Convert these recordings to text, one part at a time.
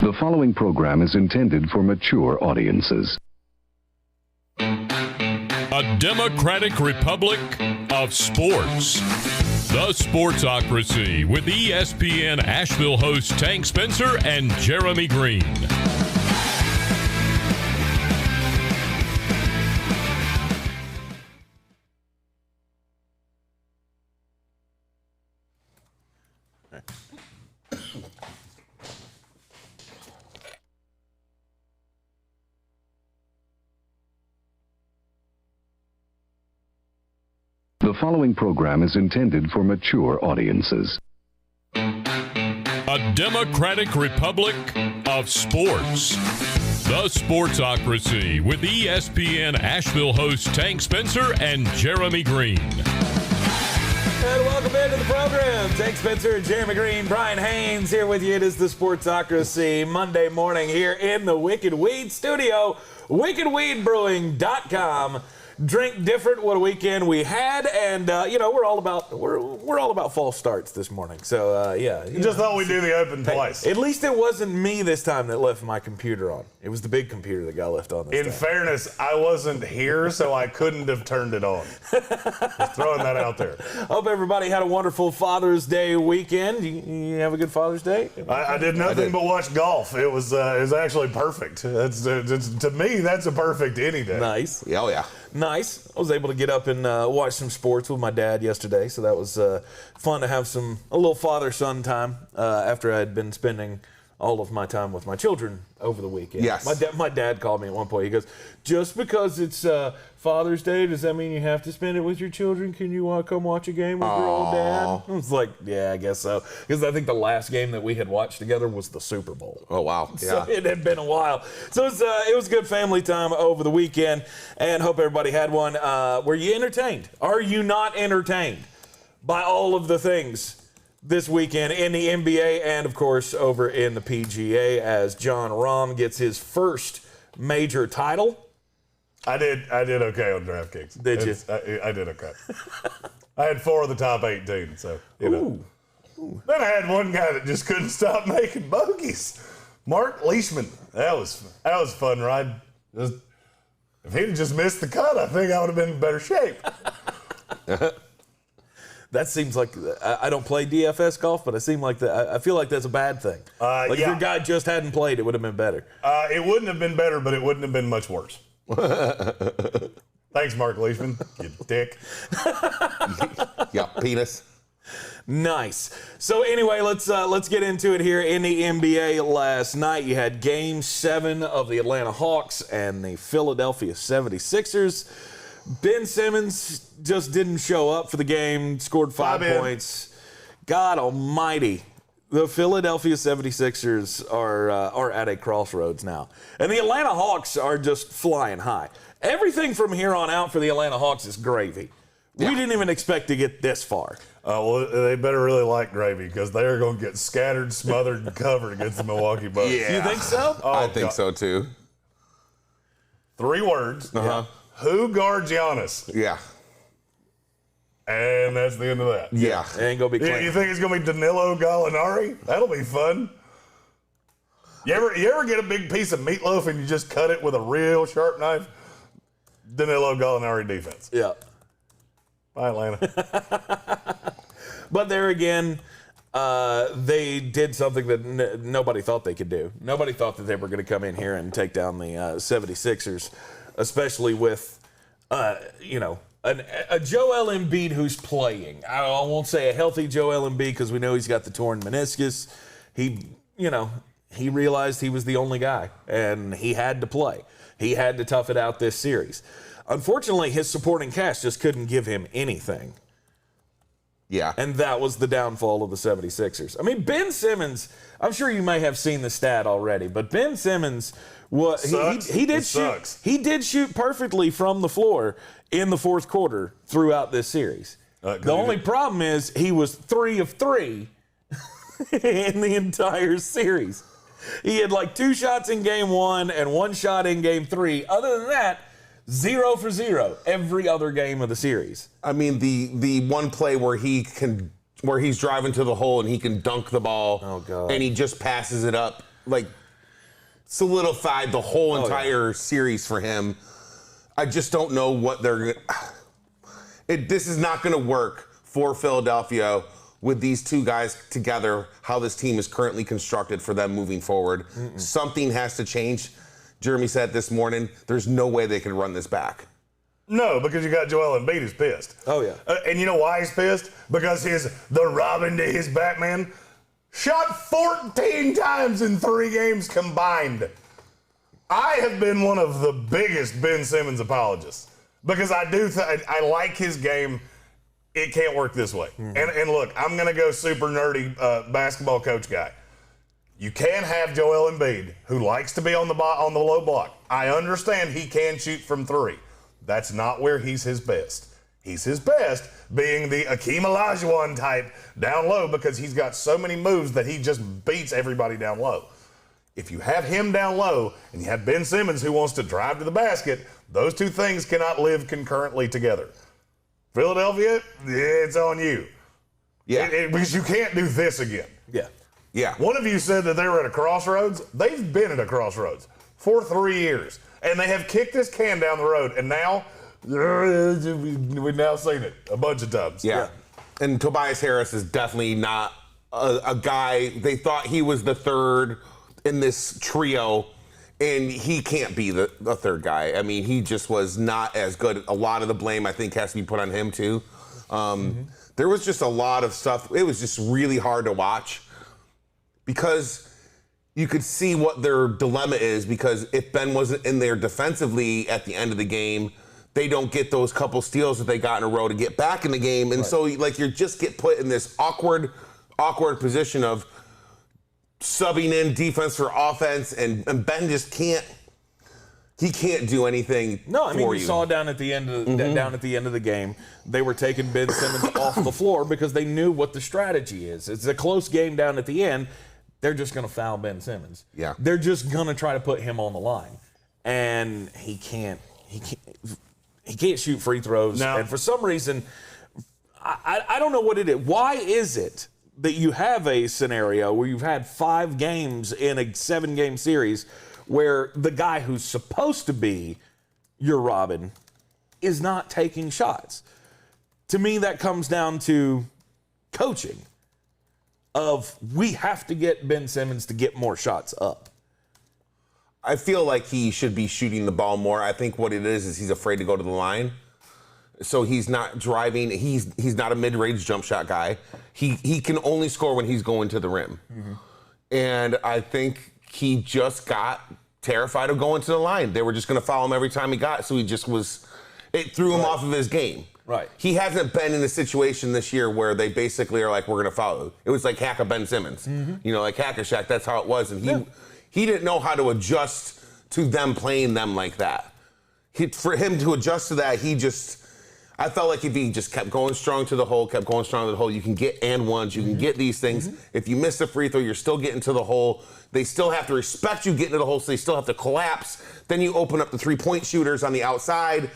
The following program is intended for mature audiences. A democratic republic of sports. The Sportsocracy with ESPN Asheville hosts Tank Spencer and Jeremy Greene. The following program is intended for mature audiences. A democratic republic of sports. The Sportsocracy with ESPN Asheville hosts Tank Spencer and Jeremy Greene. And welcome into the program. Tank Spencer and Jeremy Greene. Brian Haynes here with you. It is the Sportsocracy Monday morning here in the Wicked Weed studio. WickedWeedBrewing.com. Drink different. What a weekend we had, and we're all about false starts this morning. So Just thought we'd do the open twice. At least it wasn't me this time that left my computer on. It was the big computer that got left on this In fairness, I wasn't here, so I couldn't have turned it on. Just throwing that out there. Hope everybody had a wonderful Father's Day weekend. You have a good Father's Day? I did nothing but watch golf. It was actually perfect. To me, that's a perfect any day. Nice. Oh, yeah. Nice. I was able to get up and watch some sports with my dad yesterday, so that was fun to have a little father-son time after I had been spending all of my time with my children over the weekend. Yes. My dad called me at one point. He goes, just because it's Father's Day, does that mean you have to spend it with your children? Can you come watch a game with your old dad? I was like, yeah, I guess so. Because I think the last game that we had watched together was the Super Bowl. Oh, wow. So Yeah. it had been a while. So it was good family time over the weekend, and hope everybody had one. Were you entertained? Are you not entertained by all of the things this weekend in the NBA and, of course, over in the PGA as Jon Rahm gets his first major title? I did okay on DraftKings. Did you? I did okay. I had 4 of the top 18, so, you know. Ooh. Then I had one guy that just couldn't stop making bogeys. Mark Leishman. That was a fun ride. If he'd just missed the cut, I think I would have been in better shape. That seems like I don't play DFS golf, but I feel like that's a bad thing. If your guy just hadn't played, it would have been better. It wouldn't have been better, but it wouldn't have been much worse. Thanks, Mark Leishman. You dick. Yeah, penis. Nice. So anyway, let's get into it here in the NBA. Last night you had Game 7 of the Atlanta Hawks and the Philadelphia 76ers. Ben Simmons just didn't show up for the game, scored 5 points. God almighty. The Philadelphia 76ers are at a crossroads now. And the Atlanta Hawks are just flying high. Everything from here on out for the Atlanta Hawks is gravy. Yeah. We didn't even expect to get this far. Well, they better really like gravy because they are going to get scattered, smothered, and covered against the Milwaukee Bucks. Yeah. You think so? I think so, too. 3 words. Uh-huh. Who guards Giannis? Yeah. And that's the end of that. Yeah. It ain't going to be clean. You think it's going to be Danilo Gallinari? That'll be fun. You ever get a big piece of meatloaf and you just cut it with a real sharp knife? Danilo Gallinari defense. Yeah. Bye, Atlanta. But there again, they did something that nobody thought they could do. Nobody thought that they were going to come in here and take down the 76ers, especially with, a Joel Embiid who's playing. I won't say a healthy Joel Embiid because we know he's got the torn meniscus. He realized he was the only guy, and he had to play. He had to tough it out this series. Unfortunately, his supporting cast just couldn't give him anything. Yeah. And that was the downfall of the 76ers. I mean, Ben Simmons, I'm sure you may have seen the stat already, but Ben Simmons, he did shoot perfectly from the floor in the fourth quarter throughout this series. The only problem is he was 3 of 3 in the entire series. He had like 2 shots in game 1 and 1 shot in game 3. Other than that, 0 for 0 every other game of the series. I mean, the one play where he's driving to the hole and he can dunk the ball. Oh, God. And he just passes it up. Like, solidified the whole entire series for him. I just don't know what they're this is not going to work for Philadelphia with these two guys together, how this team is currently constructed for them moving forward. Something has to change. Jeremy said this morning, there's no way they can run this back. No, because you got Joel Embiid who's pissed. Oh, yeah. And you know why he's pissed? Because the Robin to his Batman shot 14 times in 3 games combined. I have been one of the biggest Ben Simmons apologists because I I like his game. It can't work this way. And look, I'm going to go super nerdy basketball coach guy. You can't have Joel Embiid, who likes to be on the low block. I understand he can shoot from 3. That's not where he's his best. He's his best being the Akeem Olajuwon type down low because he's got so many moves that he just beats everybody down low. If you have him down low and you have Ben Simmons who wants to drive to the basket, those two things cannot live concurrently together. Philadelphia, it's on you. Yeah. Because you can't do this again. Yeah. Yeah. One of you said that they were at a crossroads. They've been at a crossroads for 3 years. And they have kicked this can down the road. And now, we've now seen it a bunch of times. Yeah. And Tobias Harris is definitely not a guy. They thought he was the third in this trio. And he can't be the third guy. I mean, he just was not as good. A lot of the blame, I think, has to be put on him, too. There was just a lot of stuff. It was just really hard to watch because you could see what their dilemma is because if Ben wasn't in there defensively at the end of the game, they don't get those couple steals that they got in a row to get back in the game. And so, like, you just get put in this awkward position of subbing in defense for offense, and Ben just can't do anything. No, I mean, for you saw down at the end of the game, they were taking Ben Simmons off the floor because they knew what the strategy is. It's a close game down at the end. They're just going to foul Ben Simmons. Yeah. They're just going to try to put him on the line. And he can't shoot free throws. No. And for some reason, I don't know what it is. Why is it that you have a scenario where you've had 5 games in a 7-game series where the guy who's supposed to be your Robin is not taking shots? To me, that comes down to coaching. We have to get Ben Simmons to get more shots up. I feel like he should be shooting the ball more. I think what it is he's afraid to go to the line. So he's not driving. He's not a mid-range jump shot guy. He can only score when he's going to the rim. And I think he just got terrified of going to the line. They were just going to foul him every time he got. So he just it threw him off of his game. Right. He hasn't been in a situation this year where they basically are like, we're going to foul you. It was like Hack a Ben Simmons. You know, like Hack-a-Shaq, that's how it was. And he didn't know how to adjust to them playing them like that. For him to adjust to that, I felt like if he just kept going strong to the hole, you can get and ones, you can get these things. If you miss a free throw, you're still getting to the hole. They still have to respect you getting to the hole, so they still have to collapse. Then you open up the 3-point shooters on the outside,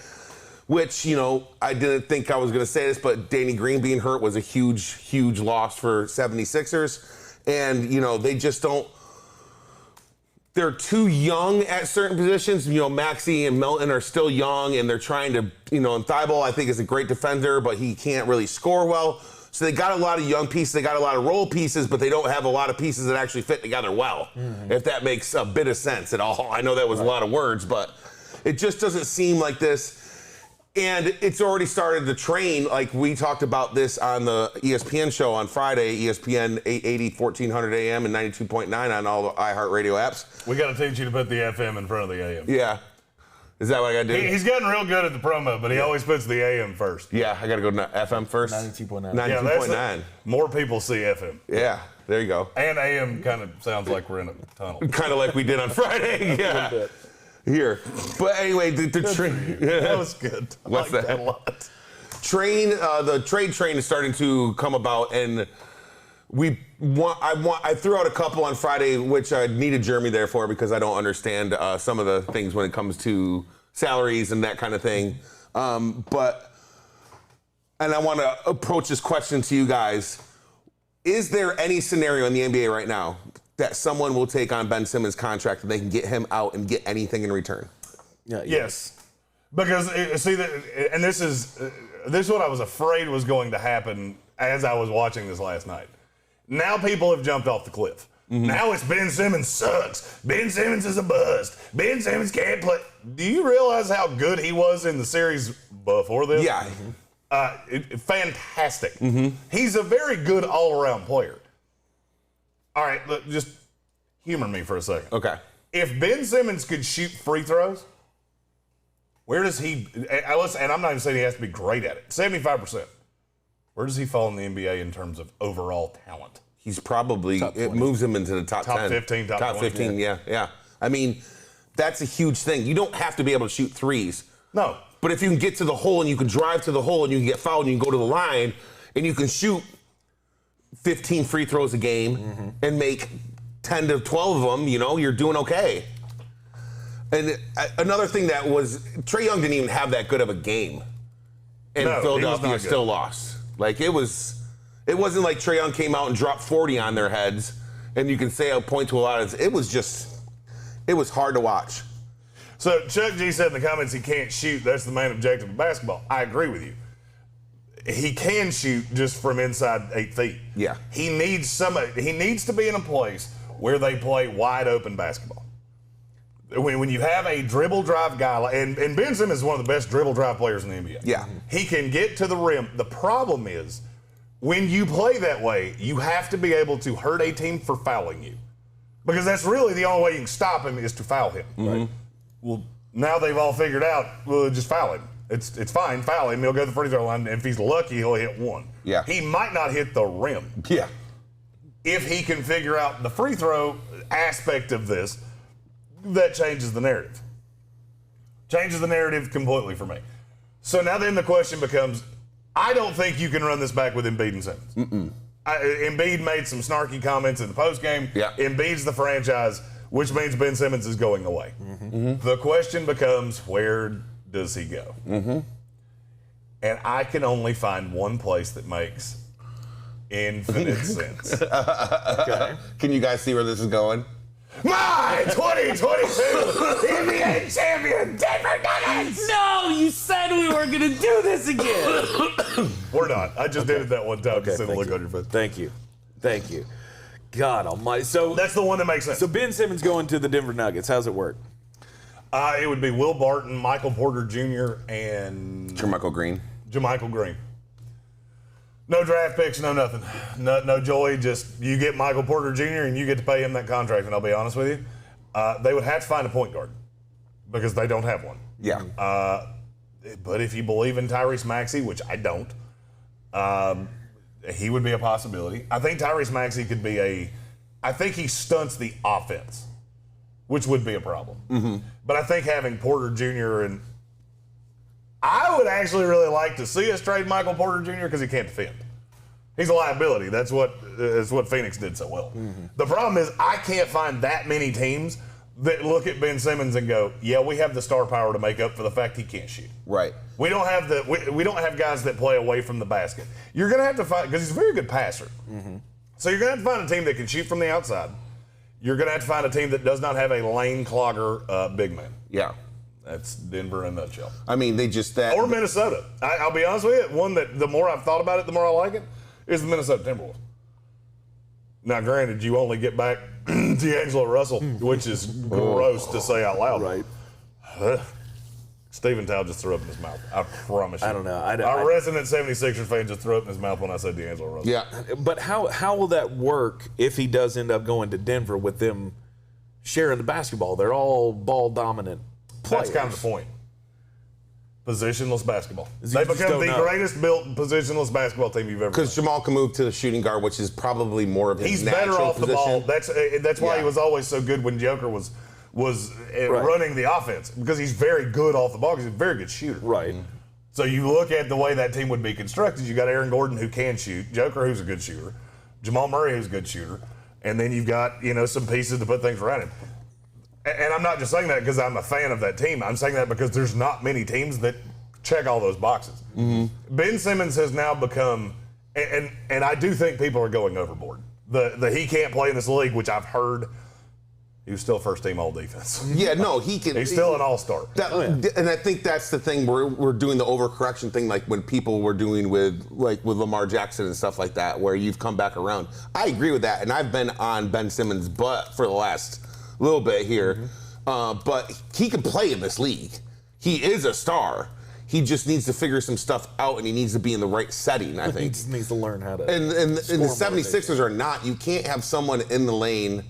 which, you know, I didn't think I was going to say this, but Danny Greene being hurt was a huge, huge loss for 76ers. And, you know, they just don't. They're too young at certain positions. You know, Maxey and Melton are still young, and they're trying to, you know, and Thibault, I think, is a great defender, but he can't really score well. So they got a lot of young pieces. They got a lot of role pieces, but they don't have a lot of pieces that actually fit together well, if that makes a bit of sense at all. I know that was a lot of words, but it just doesn't seem like this. And it's already started to train. Like we talked about this on the ESPN show on Friday, ESPN 880, 1400 AM and 92.9 on all the iHeartRadio apps. We got to teach you to put the FM in front of the AM. Yeah. Is that what I got to do? He's gotten real good at the promo, but he always puts the AM first. Yeah, I got to go to FM first. 92.9. 92.9. More people see FM. Yeah, there you go. And AM kind of sounds like we're in a tunnel. Kind of like we did on Friday. Yeah. Here. But anyway, the train. That was good. What's like that? A lot. The trade train is starting to come about, and I threw out a couple on Friday, which I needed Jeremy there for because I don't understand some of the things when it comes to salaries and that kind of thing. And I want to approach this question to you guys. Is there any scenario in the NBA right now, that someone will take on Ben Simmons' contract and they can get him out and get anything in return. Yeah, Yes. Because, see, and this is what I was afraid was going to happen as I was watching this last night. Now people have jumped off the cliff. Mm-hmm. Now it's Ben Simmons sucks. Ben Simmons is a bust. Ben Simmons can't play. Do you realize how good he was in the series before this? Yeah. Fantastic. Mm-hmm. He's a very good all-around player. All right, look, just humor me for a second. Okay. If Ben Simmons could shoot free throws, where does he, and I'm not even saying he has to be great at it, 75%. Where does he fall in the NBA in terms of overall talent? He's probably, it moves him into the top 10. 15, top 15, yeah. I mean, that's a huge thing. You don't have to be able to shoot threes. No. But if you can get to the hole and you can drive to the hole and you can get fouled and you can go to the line and you can shoot 15 free throws a game and make 10 to 12 of them, you're doing okay. And another thing that was, Trae Young didn't even have that good of a game. And Philadelphia still lost. Like, it wasn't like Trae Young came out and dropped 40 on their heads, and you can say I'll point to a lot of it was hard to watch. So Chuck G said in the comments he can't shoot. That's the main objective of basketball. I agree with you. He can shoot just from inside 8 feet. Yeah. He needs to be in a place where they play wide open basketball. When you have a dribble drive guy, and Ben Simmons is one of the best dribble drive players in the NBA. Yeah. He can get to the rim. The problem is, when you play that way, you have to be able to hurt a team for fouling you. Because that's really the only way you can stop him is to foul him. Right? Well, now they've all figured out, well, just foul him. It's fine, foul him. He'll go to the free throw line, and if he's lucky, he'll hit one. Yeah. He might not hit the rim. Yeah. If he can figure out the free throw aspect of this, that changes the narrative. Changes the narrative completely for me. So now then the question becomes, I don't think you can run this back with Embiid and Simmons. Embiid made some snarky comments in the postgame. Yeah. Embiid's the franchise, which means Ben Simmons is going away. The question becomes, where does he go? And I can only find one place that makes infinite sense. Okay. Can you guys see where this is going? My 2022 NBA champion, Denver Nuggets! No, you said we were going to do this again. We're not. I just did it that one time. Okay, to look on your face. Thank you. God almighty. So that's the one that makes sense. So Ben Simmons going to the Denver Nuggets. How's it work? It would be Will Barton, Michael Porter Jr., and JaMychal Green. No draft picks, no nothing. No joy, just you get Michael Porter Jr. and you get to pay him that contract, and I'll be honest with you, they would have to find a point guard because they don't have one. Yeah. But if you believe in Tyrese Maxey, which I don't, he would be a possibility. I think Tyrese Maxey could be I think he stunts the offense, which would be a problem. But I think having Porter Jr. and I would actually really like to see us trade Michael Porter Jr. because he can't defend. He's a liability. That's what Phoenix did so well. The problem is I can't find that many teams that look at Ben Simmons and go, yeah, we have the star power to make up for the fact he can't shoot. Right. We don't have we don't have guys that play away from the basket. You're going to have to find, because he's a very good passer. So you're going to have to find a team that can shoot from the outside. You're going to have to find a team that does not have a lane clogger big man. Yeah. That's Denver in a nutshell. I mean, they just that. Or Minnesota. I'll be honest with you, one that the more I've thought about it, the more I like it, is the Minnesota Timberwolves. Now, granted, you only get back D'Angelo Russell, which is gross to say out loud. Right. Stephen Towle just threw up in his mouth. I promise you. I don't know. Our resident 76ers fan just threw up in his mouth when I said D'Angelo Russell. Yeah. But how will that work if he does end up going to Denver with them sharing the basketball? They're all ball dominant players. That's kind of the point. Positionless basketball. They become the greatest built positionless basketball team you've ever. Because Jamal can move to the shooting guard, which is probably more of his He's natural better off position. the ball. That's why he was always so good when Joker was running the offense, because he's very good off the ball. Because he's a very good shooter. Right. So you look at the way that team would be constructed. You got Aaron Gordon, who can shoot, Joker, who's a good shooter, Jamal Murray, who's a good shooter, and then you've got some pieces to put things around him. And I'm not just saying that because I'm a fan of that team. I'm saying that because there's not many teams that check all those boxes. Ben Simmons has now become, and I do think people are going overboard. the he can't play in this league, which I've heard. He was still first team all defense. Yeah, no, he can. He's still an all-star. And I think that's the thing. We're doing the overcorrection thing, like when people were doing with Lamar Jackson and stuff like that, where you've come back around. I agree with that, and I've been on Ben Simmons' butt for the last little bit here. But he can play in this league. He is a star. He just needs to figure some stuff out, and he needs to be in the right setting, I think. He just needs to learn how to. And the 76ers are not. You can't have someone in the lane.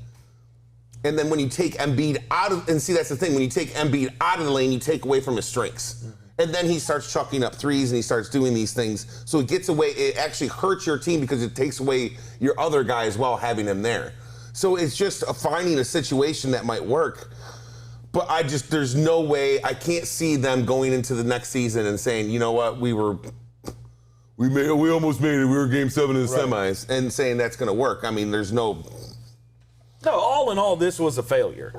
And then when you take Embiid out of, and see, that's the thing, when you take Embiid out of the lane, you take away from his strengths. And then he starts chucking up threes and he starts doing these things. So it gets away, it actually hurts your team because it takes away your other guy as well, having him there. So it's just finding a situation that might work. But there's no way, I can't see them going into the next season and saying, you know what, we almost made it, we were game 7 in the semis, and saying that's going to work. I mean, there's no. No, all in all, this was a failure.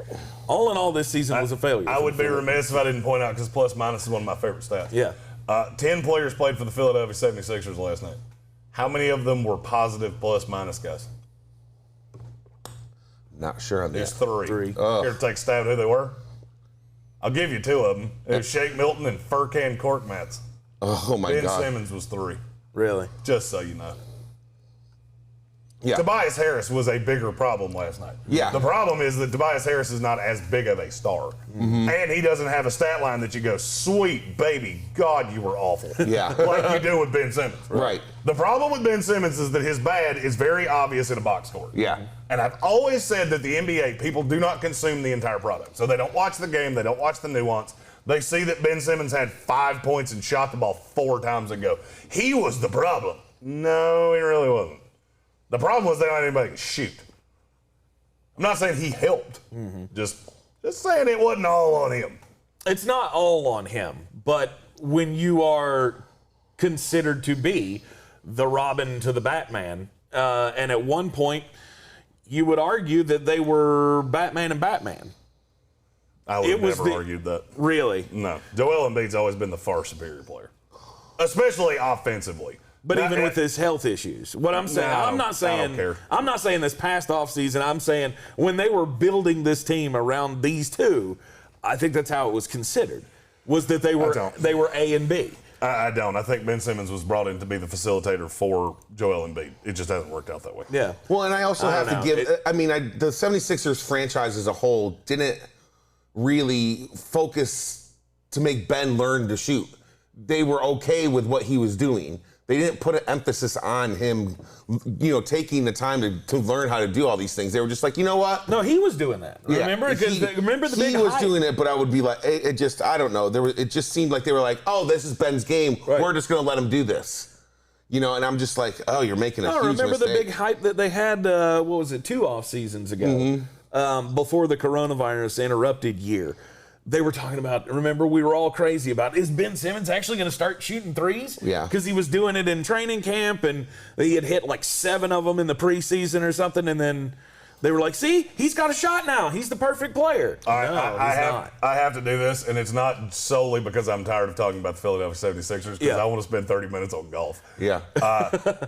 All in all, this season was a failure. I would be remiss if I didn't point out, because plus minus is one of my favorite stats. Yeah. 10 players played for the Philadelphia 76ers last night. How many of them were positive plus minus guys? Not sure on that. It's 3. Three. Here to take a stab at who they were? I'll give you 2 of them. It was Shake Milton and Furkan Korkmaz. Oh, my God. Ben Simmons was 3. Really? Just so you know. Yeah. Tobias Harris was a bigger problem last night. Yeah. The problem is that Tobias Harris is not as big of a star. And he doesn't have a stat line that you go, sweet baby, God, you were awful. Yeah. Like you do with Ben Simmons. Right. The problem with Ben Simmons is that his bad is very obvious in a box score. Yeah. And I've always said that the NBA, people do not consume the entire product. So they don't watch the game, they don't watch the nuance. They see that Ben Simmons had 5 points and shot the ball 4 times and go, he was the problem. No, he really wasn't. The problem was they don't have anybody to shoot. I'm not saying he helped. Just saying it wasn't all on him. It's not all on him, but when you are considered to be the Robin to the Batman, and at one point you would argue that they were Batman and Batman. I would have never argued that. Really? No. Joel Embiid's always been the far superior player, especially offensively. But even with his health issues, what I'm saying, I'm not saying this past offseason. I'm saying when they were building this team around these two, I think that's how it was considered. Was that they were A and B. I don't. I think Ben Simmons was brought in to be the facilitator for Joel Embiid. It just hasn't worked out that way. Yeah. Well, and I also have to give. The 76ers franchise as a whole didn't really focus to make Ben learn to shoot. They were okay with what he was doing. They didn't put an emphasis on him, taking the time to learn how to do all these things. They were just like, you know what? No, he was doing that. Yeah. Remember the big He was hype. doing it, but I would be like, I don't know. It just seemed like they were like, oh, this is Ben's game. Right. We're just going to let him do this. And I'm just like, oh, you're making a huge remember mistake. the big hype that they had, 2 off seasons ago, before the coronavirus interrupted year. They were talking about, remember, we were all crazy about, is Ben Simmons actually going to start shooting threes? Yeah. Because he was doing it in training camp, and he had hit like 7 of them in the preseason or something, and then they were like, see, he's got a shot now. He's the perfect player. I have to do this, and it's not solely because I'm tired of talking about the Philadelphia 76ers, because I want to spend 30 minutes on golf. Yeah.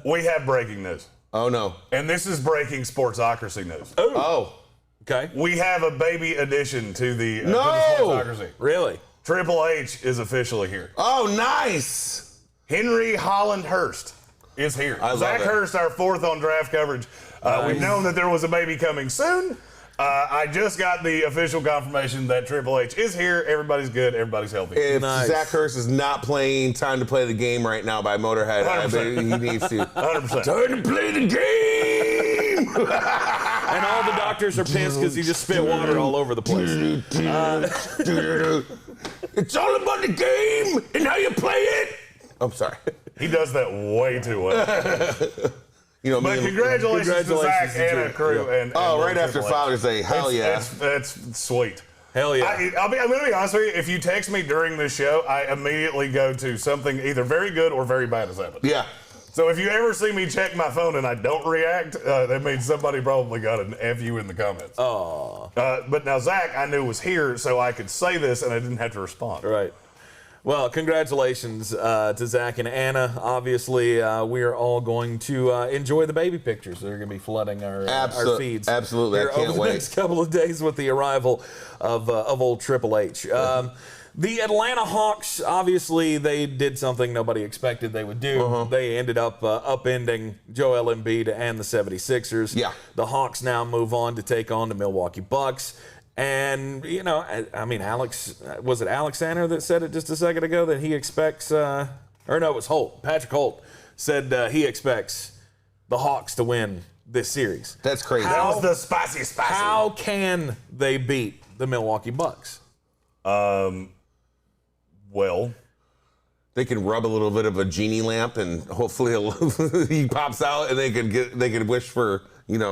We have breaking news. Oh, no. And this is breaking sportsocracy news. Oh. Okay. We have a baby addition to the sportsocracy. Really? Triple H is officially here. Oh, nice. Henry Holland Hurst is here. I love Zach it. Hurst, our 4th on draft coverage. We've known that there was a baby coming soon. I just got the official confirmation that Triple H is here. Everybody's good. Everybody's healthy. If Zach Hurst is not playing Time to Play the Game right now by Motorhead, I bet he needs to. 100%. Time to play the game! And all the doctors are pissed because he just spit water all over the place. It's all about the game and how you play it. I'm sorry. He does that way too well. But congratulations to Zach and a crew. Yeah. And right after Father's Day. Hell yeah. That's sweet. Hell yeah. I'm going to be honest with you. If you text me during this show, I immediately go to something either very good or very bad has happened. Yeah. So if you ever see me check my phone and I don't react, that means somebody probably got an FU in the comments. Oh. But now Zach, I knew was here, so I could say this and I didn't have to respond. Right. Well, congratulations to Zach and Anna. Obviously, we are all going to enjoy the baby pictures that are going to be flooding our feeds. Absolutely, I can't over wait. the next couple of days with the arrival of old Triple H. The Atlanta Hawks, obviously, they did something nobody expected they would do. They ended up upending Joel Embiid and the 76ers. Yeah. The Hawks now move on to take on the Milwaukee Bucks. And, you know, I mean, was it Alexander that said it just a second ago that he expects, or no, it was Holt. Patrick Holt said he expects the Hawks to win this series. That's crazy. That was the spicy. How can they beat the Milwaukee Bucks? Well, They can rub a little bit of a genie lamp, and hopefully he pops out, and they could wish for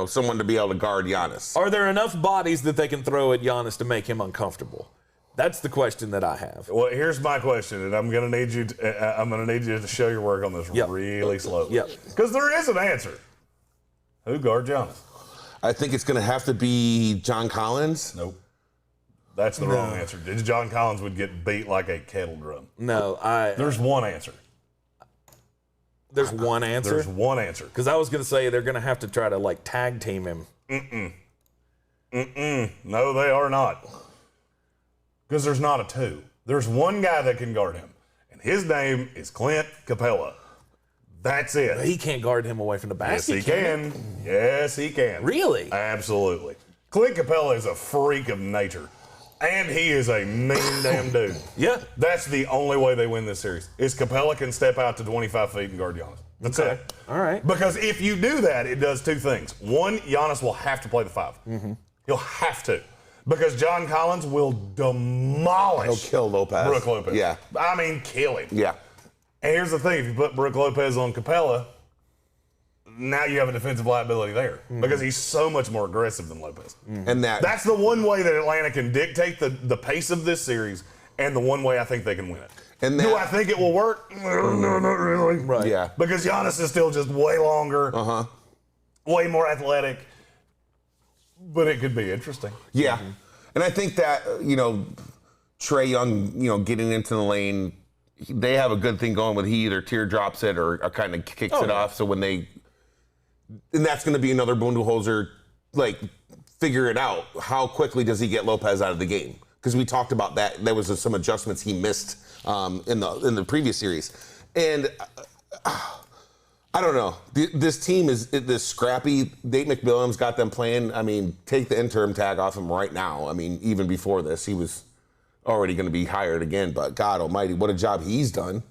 someone to be able to guard Giannis. Are there enough bodies that they can throw at Giannis to make him uncomfortable? That's the question that I have. Well, here's my question, and I'm gonna need you to show your work on this really slowly. Yep. Because there is an answer. Who guards Giannis? I think it's going to have to be John Collins. Nope. That's the wrong answer. John Collins would get beat like a kettle drum. No, There's one answer. There's one answer? There's one answer. Because I was going to say they're going to have to try to, tag team him. No, they are not. Because there's not a two. There's one guy that can guard him, and his name is Clint Capella. That's it. He can't guard him away from the basket. Yes, he can. Yes, he can. Really? Absolutely. Clint Capella is a freak of nature, and he is a mean damn dude. Yeah. That's the only way they win this series, is Capella can step out to 25 feet and guard Giannis. That's it. All right. Because if you do that, it does two things. One, Giannis will have to play the 5. He'll have to. Because John Collins will demolish. He'll kill Lopez. Brook Lopez. Yeah. I mean, kill him. Yeah. And here's the thing. If you put Brook Lopez on Capella, now you have a defensive liability there. Because he's so much more aggressive than Lopez. And That's the one way that Atlanta can dictate the pace of this series, and the one way I think they can win it. And do I think it will work? No, not really. Right. Yeah. Because Giannis is still just way longer, way more athletic. But it could be interesting. Yeah. And I think that, Trae Young, getting into the lane, they have a good thing going with he either teardrops it or kind of kicks it off. So and that's going to be another Bundelhoser, figure it out. How quickly does he get Lopez out of the game? Because we talked about that. There was some adjustments he missed in the previous series. And I don't know. This team is this scrappy. Nate McMillan's got them playing. I mean, take the interim tag off him right now. I mean, even before this, he was already going to be hired again. But God Almighty, what a job he's done.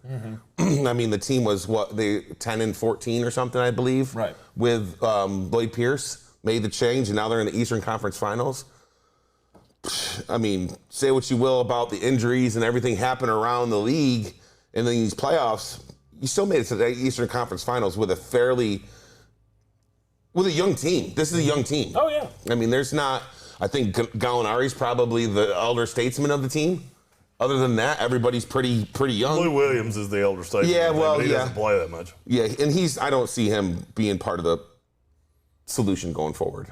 I mean, the team was 10-14 or something, I believe. Right. With Lloyd Pierce made the change, and now they're in the Eastern Conference Finals. I mean, say what you will about the injuries and everything happening around the league and then these playoffs. You still made it to the Eastern Conference Finals with a young team. This is a young team. Oh, yeah. I mean, I think Gallinari's probably the elder statesman of the team. Other than that, everybody's pretty young. Lou Williams is the elder statesman. Yeah, well, but he doesn't play that much. Yeah, and I don't see him being part of the solution going forward.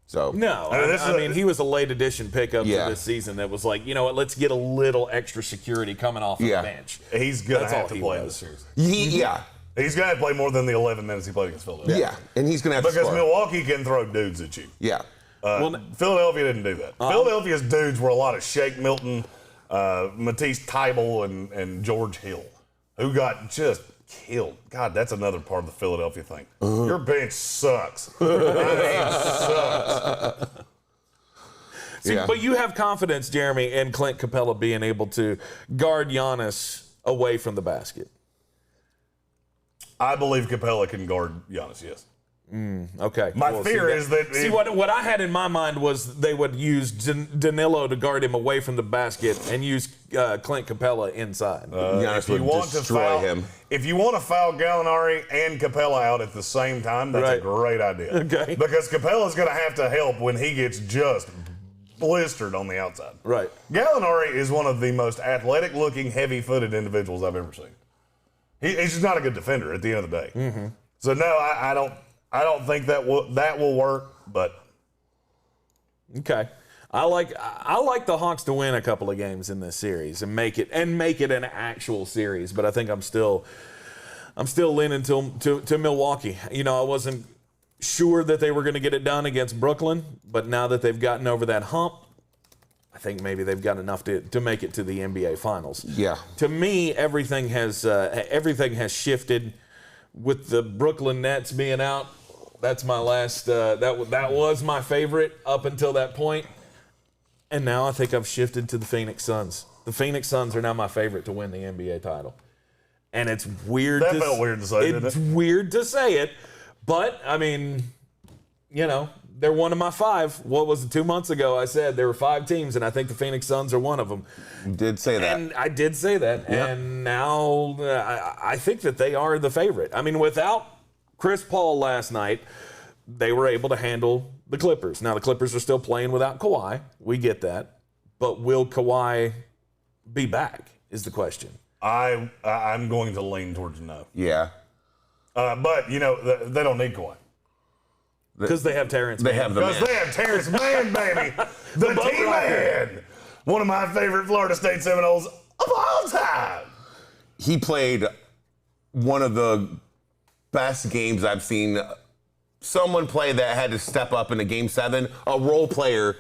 So No, I mean, he was a late addition pickup to this season that was like, you know what, let's get a little extra security coming off of the bench. He's going to That's have all to he play in was. this series. Yeah. He's going to have to play more than the 11 minutes he played against Philadelphia. Yeah, and he's going to have to Because score. Milwaukee can throw dudes at you. Yeah. Philadelphia didn't do that. Philadelphia's dudes were a lot of Shake Milton, Matisse Thybulle, and George Hill, who got just killed. God, that's another part of the Philadelphia thing. Your bench sucks. Sucks. See, but you have confidence, Jeremy, in Clint Capella being able to guard Giannis away from the basket. I believe Capella can guard Giannis, yes. Okay. My fear is that... See, what I had in my mind was they would use Danilo to guard him away from the basket and use Clint Capella inside. Giannis would destroy him. If you want to foul Gallinari and Capella out at the same time, that's a great idea. Okay. Because Capella's going to help when he gets just blistered on the outside. Right. Gallinari is one of the most athletic-looking, heavy-footed individuals I've ever seen. He's just not a good defender at the end of the day. So no, I don't think that will work. But okay, I like the Hawks to win a couple of games in this series and make it an actual series. But I think I'm still leaning to Milwaukee. You know, I wasn't sure that they were going to get it done against Brooklyn, but now that they've gotten over that hump, I think maybe they've got enough to make it to the NBA Finals. Yeah. To me, everything has shifted with the Brooklyn Nets being out. That's my last. That was my favorite up until that point. And now I think I've shifted to the Phoenix Suns. The Phoenix Suns are now my favorite to win the NBA title. And it's weird. That felt weird to say, didn't it? It's weird to say it, but, I mean, you know, they're one of my 5. What was it, 2 months ago? I said there were 5 teams, and I think the Phoenix Suns are one of them. You did say that. And I did say that. Yep. And now I think that they are the favorite. I mean, without Chris Paul last night, they were able to handle the Clippers. Now, the Clippers are still playing without Kawhi. We get that. But will Kawhi be back is the question. I'm going to lean towards no. Yeah. But, you know, they don't need Kawhi. Because they have Terrence They Mann. have the Because man. they have Terrence Mann, baby. The T-Man. One of my favorite Florida State Seminoles of all time. He played one of the best games I've seen someone play that had to step up in a Game 7. A role player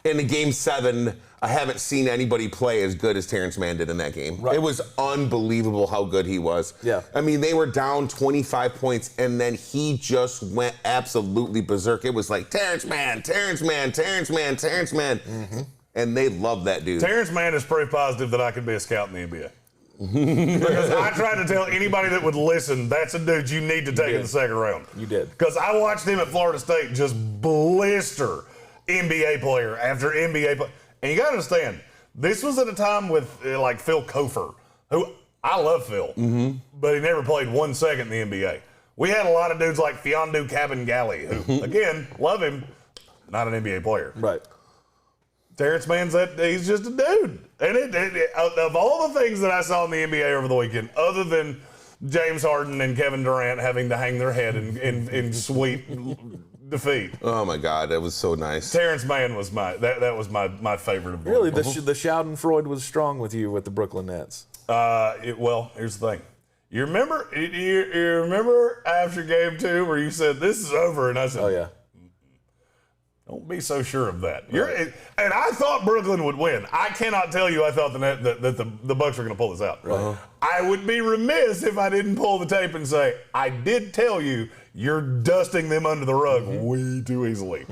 in a Game 7. I haven't seen anybody play as good as Terrence Mann did in that game. Right. It was unbelievable how good he was. Yeah. I mean, they were down 25 points, and then he just went absolutely berserk. It was like, Terrence Mann, Terrence Mann, Terrence Mann, Terrence Mann. Mm-hmm. And they love that dude. Terrence Mann is proof positive that I could be a scout in the NBA. Because I tried to tell anybody that would listen, that's a dude you need to take in the second round. You did. Because I watched him at Florida State just blister NBA player after NBA player. And you got to understand, this was at a time with like Phil Kofer, who I love Phil, but he never played 1 second in the NBA. We had a lot of dudes like Fiondu Kabengele, who, again, love him, not an NBA player. Right. Terrence Mann's he's just a dude. And of all the things that I saw in the NBA over the weekend, other than James Harden and Kevin Durant having to hang their head in sweet defeat. Oh my God, that was so nice. Terrence Mann was my favorite of them. Really, the Schadenfreude was strong with you with the Brooklyn Nets. Well, here's the thing. You remember after Game 2 where you said this is over, and I said, Oh yeah. Don't be so sure of that. And I thought Brooklyn would win. I cannot tell you I thought that the Bucks were going to pull this out. Right. I would be remiss if I didn't pull the tape and say, I did tell you you're dusting them under the rug way too easily.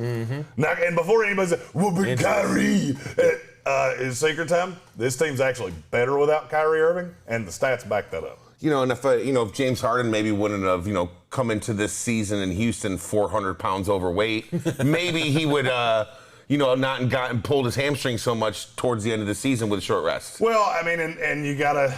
Now, and before anybody said, well, but Kyrie, it's secret time. This team's actually better without Kyrie Irving, and the stats back that up. You know, and if James Harden maybe wouldn't have, come into this season in Houston 400 pounds overweight, maybe he would, not gotten pulled his hamstring so much towards the end of the season with a short rest. Well, I mean, and you gotta.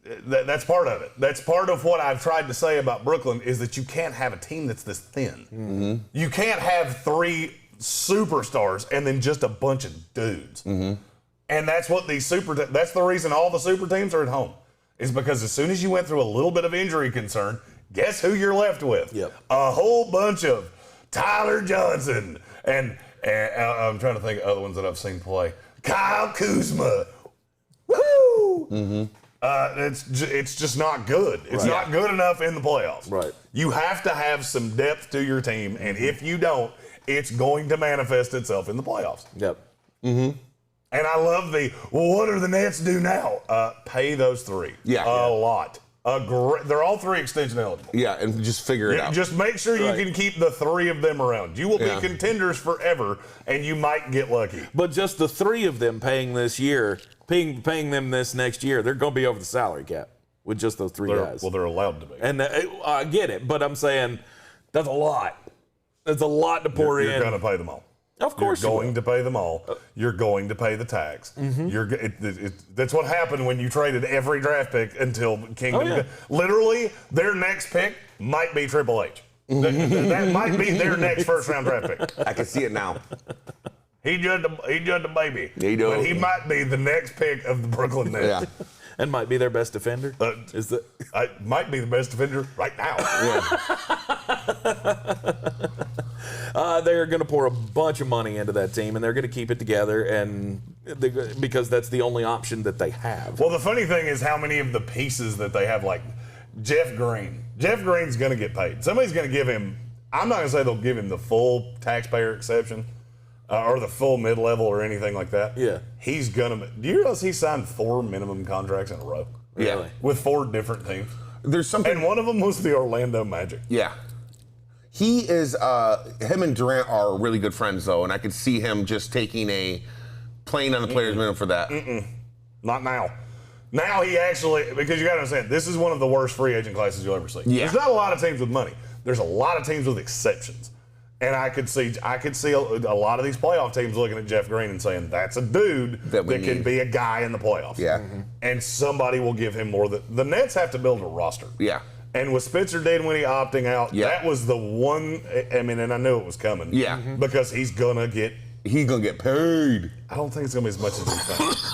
That's part of it. That's part of what I've tried to say about Brooklyn is that you can't have a team that's this thin. Mm-hmm. You can't have 3 superstars and then just a bunch of dudes. Mm-hmm. And that's what that's the reason all the super teams are at home. Is because as soon as you went through a little bit of injury concern, guess who you're left with? Yep. A whole bunch of Tyler Johnson and I'm trying to think of other ones that I've seen play. Kyle Kuzma. Woo! Mm-hmm. It's just not good. It's not good enough in the playoffs. Right. You have to have some depth to your team, and if you don't, it's going to manifest itself in the playoffs. Yep. Mm-hmm. And I love what do the Nets do now? Pay those 3. Yeah. A lot. They're all 3 extension eligible. Yeah, and just figure it out. Just make sure you can keep the 3 of them around. You will be contenders forever, and you might get lucky. But just the 3 of them paying them this next year, they're going to be over the salary cap with just those 3 guys. Well, they're allowed to be. And I get it, but I'm saying that's a lot. That's a lot to pour in. You're going to pay them all. Of course you're going to pay them all. You're going to pay the tax. Mm-hmm. That's what happened when you traded every draft pick until Kingdom. Oh, yeah. Literally, their next pick might be Triple H. That might be their next first-round draft pick. I can see it now. He just a baby. He do. But he might be the next pick of the Brooklyn Nets. Yeah. And might be their best defender. Might be the best defender right now. Yeah. they're going to pour a bunch of money into that team, and they're going to keep it together, and because that's the only option that they have. Well, the funny thing is how many of the pieces that they have, like Jeff Greene. Jeff Greene's going to get paid. Somebody's going to give him, I'm not going to say they'll give him the full taxpayer exception or the full mid-level or anything like that. Yeah. He's going to, do you realize he signed 4 minimum contracts in a row? Really? With 4 different teams. There's something. And one of them was the Orlando Magic. Yeah. He is, him and Durant are really good friends, though, and I could see him just playing on the player's minimum for that. Not now. Now he actually, because you got to understand, this is one of the worst free agent classes you'll ever see. Yeah. There's not a lot of teams with money. There's a lot of teams with exceptions. And I could see a lot of these playoff teams looking at Jeff Greene and saying, that's a dude that can be a guy in the playoffs. Yeah. And somebody will give him more. The Nets have to build a roster. Yeah. And with Spencer Dinwiddie opting out, that was the one, I mean, and I knew it was coming. Yeah. Because he's going to get paid. I don't think it's going to be as much as you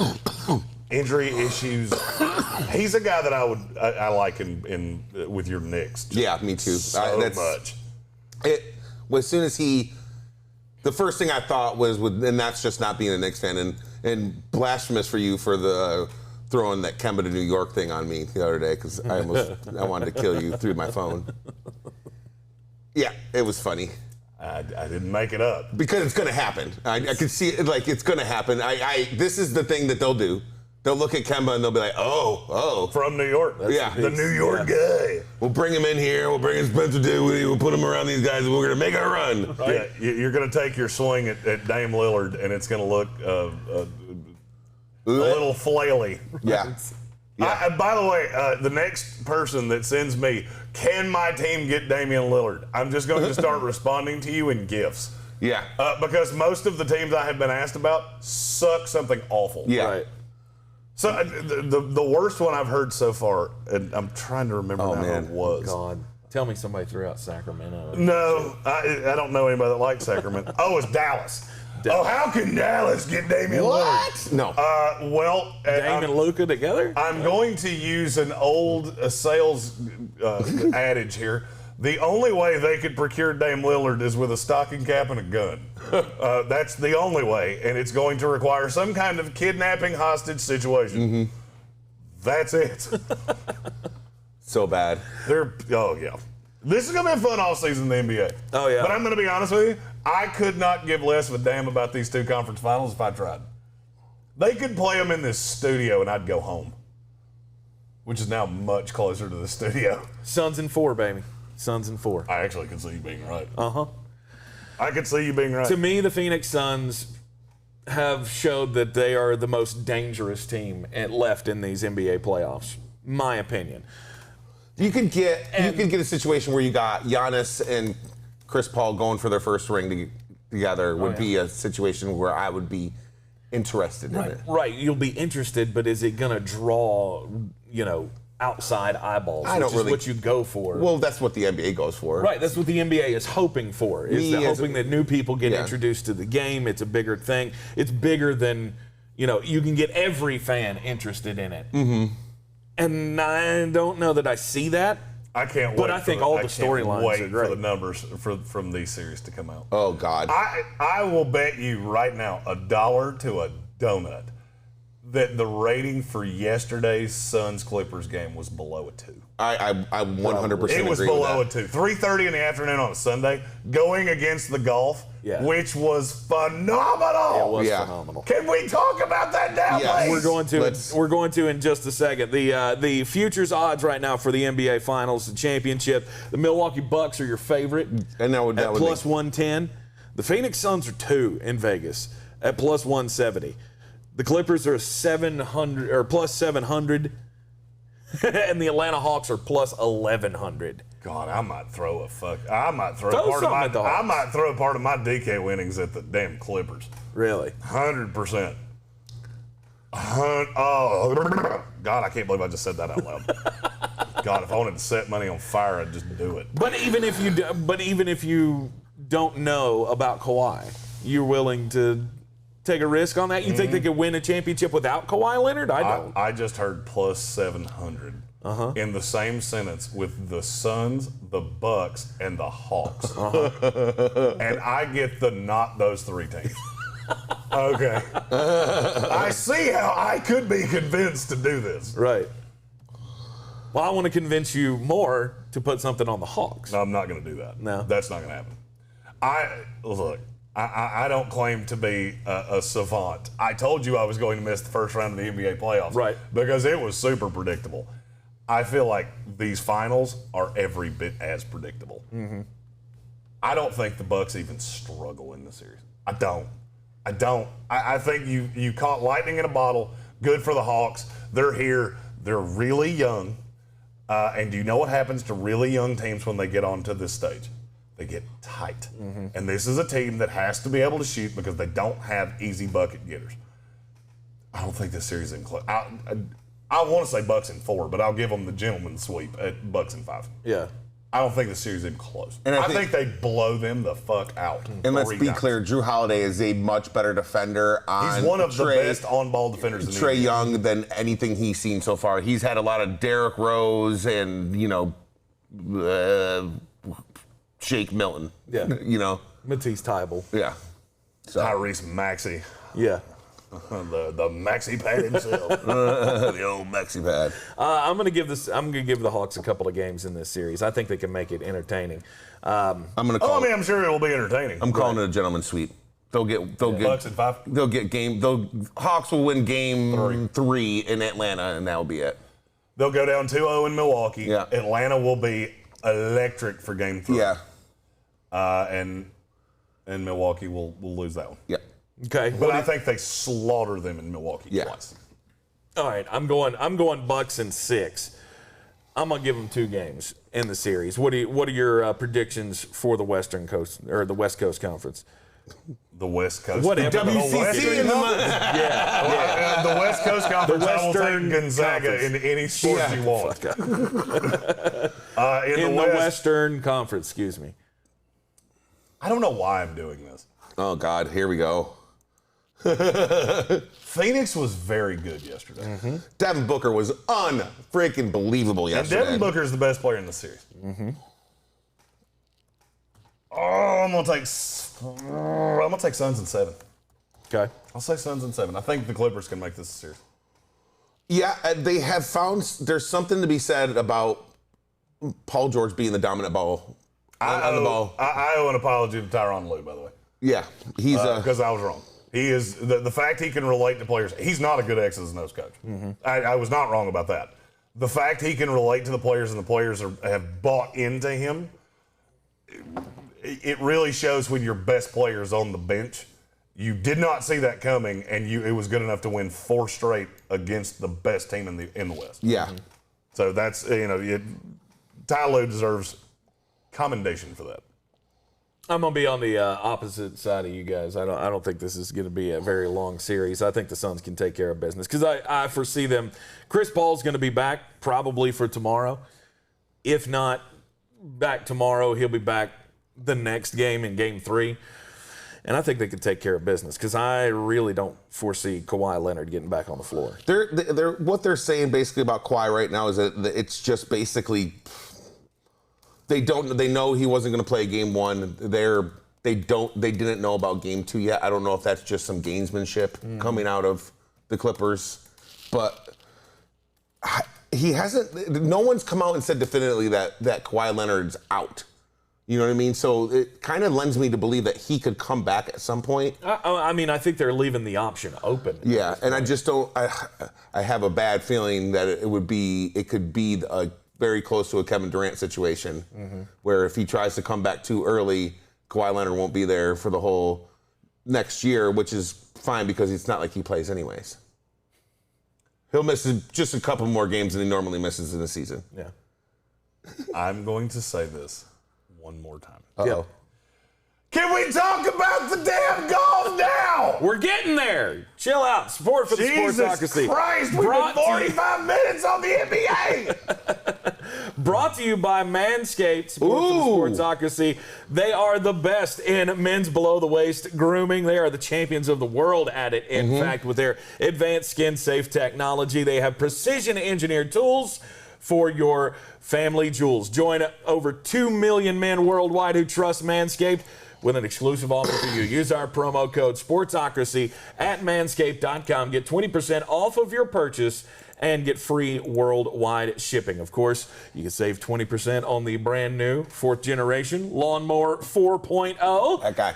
think. Injury issues. He's a guy that I like in with your Knicks. Yeah, me too. So much. As soon as the first thing I thought was, and that's just not being a Knicks fan, and blasphemous for you for the throwing that Kemba to New York thing on me the other day, because I wanted to kill you through my phone. Yeah, it was funny. I didn't make it up. Because it's going to happen. I can see it, like, it's going to happen. This is the thing that they'll do. They'll look at Kemba and they'll be like, oh. From New York. Yeah. The New York guy. We'll bring him in here. We'll bring in Spencer Dinwiddie. We'll put him around these guys, and we're going to make a run. Right. Yeah, you're going to take your swing at Dame Lillard, and it's going to look a little flaily. Yeah. By the way, the next person that sends me, can my team get Damian Lillard? I'm just going to start responding to you in GIFs. Yeah. Because most of the teams I have been asked about suck something awful. Yeah. Right. So the worst one I've heard so far, and I'm trying to remember who it was. God. Tell me somebody threw out Sacramento. No, I don't know anybody that likes Sacramento. Oh, it's Dallas. Oh, how can Dallas get Damian Lillard? No. Dame and Luka together? I'm going to use an old sales adage here. The only way they could procure Dame Lillard is with a stocking cap and a gun. That's the only way, and it's going to require some kind of kidnapping hostage situation. That's it. So bad. Yeah. This is going to be a fun offseason in the NBA. Oh, yeah. But I'm going to be honest with you, I could not give less of a damn about these 2 conference finals if I tried. They could play them in this studio and I'd go home, which is now much closer to the studio. Suns in 4, baby. Suns in 4. I actually can see you being right. Uh-huh. I could see you being right. To me, the Phoenix Suns have showed that they are the most dangerous team left in these NBA playoffs. My opinion. You could get a situation where you got Giannis and Chris Paul going for their first ring together would be a situation where I would be interested in it. Right. You'll be interested, but is it going to draw, outside eyeballs? Which is what you go for. Well, that's what the NBA goes for. Right. That's what the NBA is hoping for. Hoping that new people get introduced to the game. It's a bigger thing. It's bigger than, you can get every fan interested in it. Mm-hmm. And I don't know that I see that. I can't wait. But I think all the storylines are great. For the numbers from these series to come out. Oh, God. I will bet you right now $1 to a donut that the rating for yesterday's Suns-Clippers game was below a 2. I 100% agree. It was below a 2. 3:30 in the afternoon on a Sunday, going against the Golf, which was phenomenal. It was phenomenal. Can we talk about that now, please? We're going to in just a second. The futures odds right now for the NBA Finals and championship. The Milwaukee Bucks are your favorite and that would plus 110. The Phoenix Suns are 2 in Vegas at plus 170. The Clippers are 700 or plus 700. And the Atlanta Hawks are plus 1,100. God, I might throw a part of my DK winnings at the damn Clippers. Really? 100%. Oh, God, I can't believe I just said that out loud. God, if I wanted to set money on fire, I'd just do it. But even if you don't know about Kawhi, you're willing to take a risk on that? You think they could win a championship without Kawhi Leonard? I don't. I just heard plus 700. in the same sentence with the Suns, the Bucks, and the Hawks. And I get the not those three teams. Okay. I see how I could be convinced to do this. Right. Well, I want to convince you more to put something on the Hawks. No, I'm not going to do that. No. That's not going to happen. I don't claim to be a savant. I told you I was going to miss the first round of the NBA playoffs. Right. Because it was super predictable. I feel like these finals are every bit as predictable. Mm-hmm. I don't think the Bucks even struggle in the series. I don't. I think you caught lightning in a bottle. Good for the Hawks. They're here. They're really young. And do you know what happens to really young teams when they get onto this stage? They get tight. Mm-hmm. And this is a team that has to be able to shoot because they don't have easy bucket getters. I don't think this series is in close. I want to say Bucks in 4, but I'll give them the gentleman's sweep at Bucks in 5. Yeah. I don't think the series is close. And I think they blow them the fuck out. And let's be clear, Drew Holiday is a much better defender on He's one of the best on-ball defenders in the Trae NBA. Young than anything he's seen so far. He's had a lot of Derrick Rose and, Shake Milton. Yeah. Matisse Thybulle. Yeah. So. Tyrese Maxey. Yeah. the Maxi Pad himself. The old Maxi Pad. I'm gonna give the Hawks a couple of games in this series. I think they can make it entertaining. I'm gonna call. I'm sure it will be entertaining. I'm calling it a gentleman's sweep. They'll get Bucks in 5. They'll get Hawks will win game 3 in Atlanta, and that'll be it. They'll go down 2-0 in Milwaukee. Yeah. Atlanta will be electric for game 3. Yeah. And Milwaukee will lose that one. Yeah. Okay. But I think they slaughter them in Milwaukee twice. All right. I'm going Bucks in 6. I'm gonna give them 2 games in the series. What are your predictions for the Western Coast or the West Coast Conference? The West Coast. Whatever. WCC in the the West Coast Conference. I will Western take Gonzaga Conference. in any sport you want. In the Western Conference, excuse me. I don't know why I'm doing this. Oh God, here we go. Phoenix was very good yesterday. Mm-hmm. Devin Booker was unfreaking believable yesterday. And Devin Booker is the best player in the series. Mm-hmm. Oh, I'm gonna take Suns in 7. Okay. I'll say Suns in 7. I think the Clippers can make this a series. Yeah, they have found there's something to be said about Paul George being the dominant ball on the ball. I owe an apology to Tyronn Lue, by the way. Yeah, he's because I was wrong. He is the fact he can relate to players. He's not a good X's and O's coach. Mm-hmm. I was not wrong about that. The fact he can relate to the players and the players have bought into him. It really shows when your best player is on the bench. You did not see that coming, and it was good enough to win 4 straight against the best team in the West. Yeah. Mm-hmm. So that's Ty Lue deserves commendation for that. I'm gonna be on the opposite side of you guys. I don't think this is gonna be a very long series. I think the Suns can take care of business because I foresee them. Chris Paul's gonna be back probably for tomorrow. If not back tomorrow, he'll be back the next game in game 3. And I think they could take care of business because I really don't foresee Kawhi Leonard getting back on the floor. What they're saying basically about Kawhi right now is that it's just basically they know he wasn't going to play game 1. They didn't know about game 2 yet. I don't know if that's just some gamesmanship coming out of the Clippers, but he hasn't. No one's come out and said definitively that Kawhi Leonard's out. You know what I mean? So it kind of lends me to believe that he could come back at some point. I think they're leaving the option open. Yeah, and I just don't. I have a bad feeling that it could be very close to a Kevin Durant situation, where if he tries to come back too early, Kawhi Leonard won't be there for the whole next year, which is fine because it's not like he plays anyways. He'll miss just a couple more games than he normally misses in a season. Yeah. I'm going to say this one more time. Yeah. Can we talk about the damn golf now? We're getting there. Chill out. Support for the Sportsocracy. Jesus Christ, we've been 45 minutes on the NBA. Brought to you by Manscaped. Support for the Sportsocracy. They are the best in men's below-the-waist grooming. They are the champions of the world at it. In fact, with their advanced skin-safe technology, they have precision-engineered tools for your family jewels. Join over 2 million men worldwide who trust Manscaped with an exclusive offer for you. Use our promo code SPORTSOCRACY at manscaped.com. Get 20% off of your purchase and get free worldwide shipping. Of course, you can save 20% on the brand new 4th generation Lawnmower 4.0. That guy.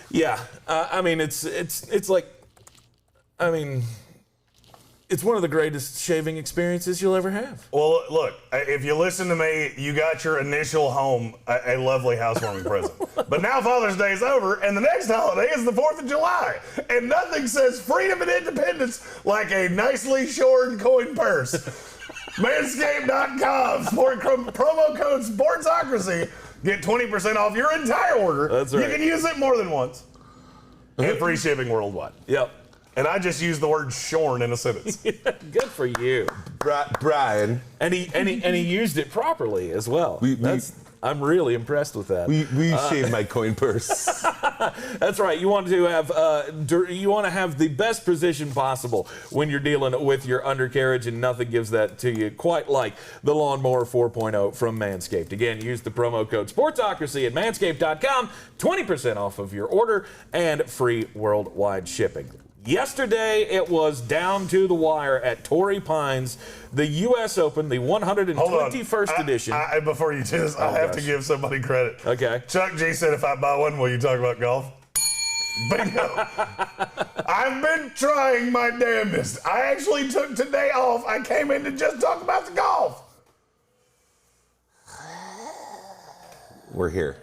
Yeah, I mean, it's like, I mean, it's one of the greatest shaving experiences you'll ever have. Well, look, if you listen to me, you got your initial home a lovely housewarming present. But now Father's Day is over, and the next holiday is the 4th of July. And nothing says freedom and independence like a nicely shorn coin purse. Manscaped.com, promo code SPORTSOCRACY. Get 20% off your entire order. That's right. You can use it more than once. And free shipping worldwide. Yep. And I just used the word shorn in a sentence. Good for you. Brian. And he used it properly as well. I'm really impressed with that. We shaved my coin purse. That's right. You want to have the best position possible when you're dealing with your undercarriage, and nothing gives that to you quite like the Lawnmower 4.0 from Manscaped. Again, use the promo code SPORTSOCRACY at manscaped.com, 20% off of your order and free worldwide shipping. Yesterday, it was down to the wire at Torrey Pines, the U.S. Open, the 121st edition. Before you do this, I have to give somebody credit. Okay. Chuck G said, if I buy one, will you talk about golf? Bingo. I've been trying my damnedest. I actually took today off. I came in to just talk about the golf. We're here.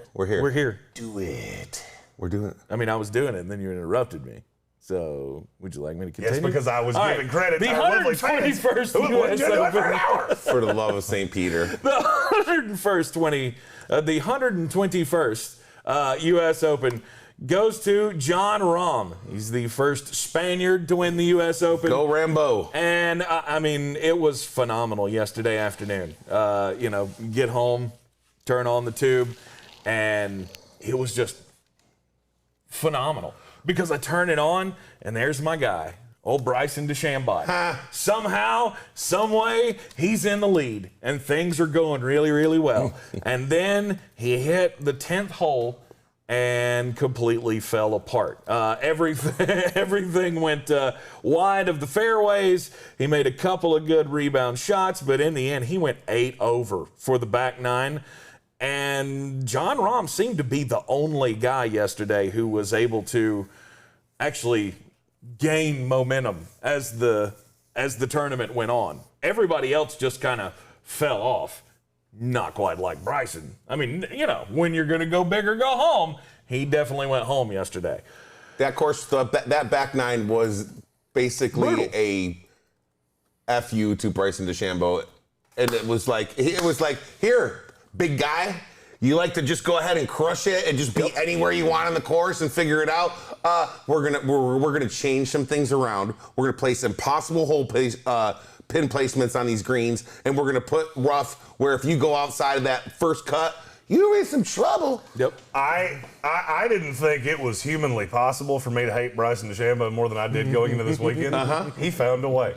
Do it. We're doing it. I mean, I was doing it, and then you interrupted me. So, would you like me to continue? Yes, because I was giving credit the to our lovely fans. 121st U.S. Open. For the love of St. Peter. The 121st U.S. Open goes to Jon Rahm. He's the first Spaniard to win the U.S. Open. Go Rambo. And, I mean, it was phenomenal yesterday afternoon. Get home, turn on the tube, and it was just phenomenal. Because I turn it on, and there's my guy, old Bryson DeChambeau. Somehow, some way, he's in the lead, and things are going really, really well. And then he hit the 10th hole and completely fell apart. Everything went wide of the fairways. He made a couple of good rebound shots, but in the end, he went 8 over for the back nine. And Jon Rahm seemed to be the only guy yesterday who was able to actually gain momentum as the tournament went on. Everybody else just kind of fell off. Not quite like Bryson. I mean, when you're going to go big or go home, he definitely went home yesterday. That course, that back nine was basically Brutal. a FU to Bryson DeChambeau. And it was like, here, big guy, you like to just go ahead and crush it and just be anywhere you want on the course and figure it out. We're gonna change some things around. We're gonna place impossible pin placements on these greens, and we're gonna put rough where if you go outside of that first cut, you're in some trouble. Yep. I didn't think it was humanly possible for me to hate Bryson DeChambeau more than I did going into this weekend. He found a way.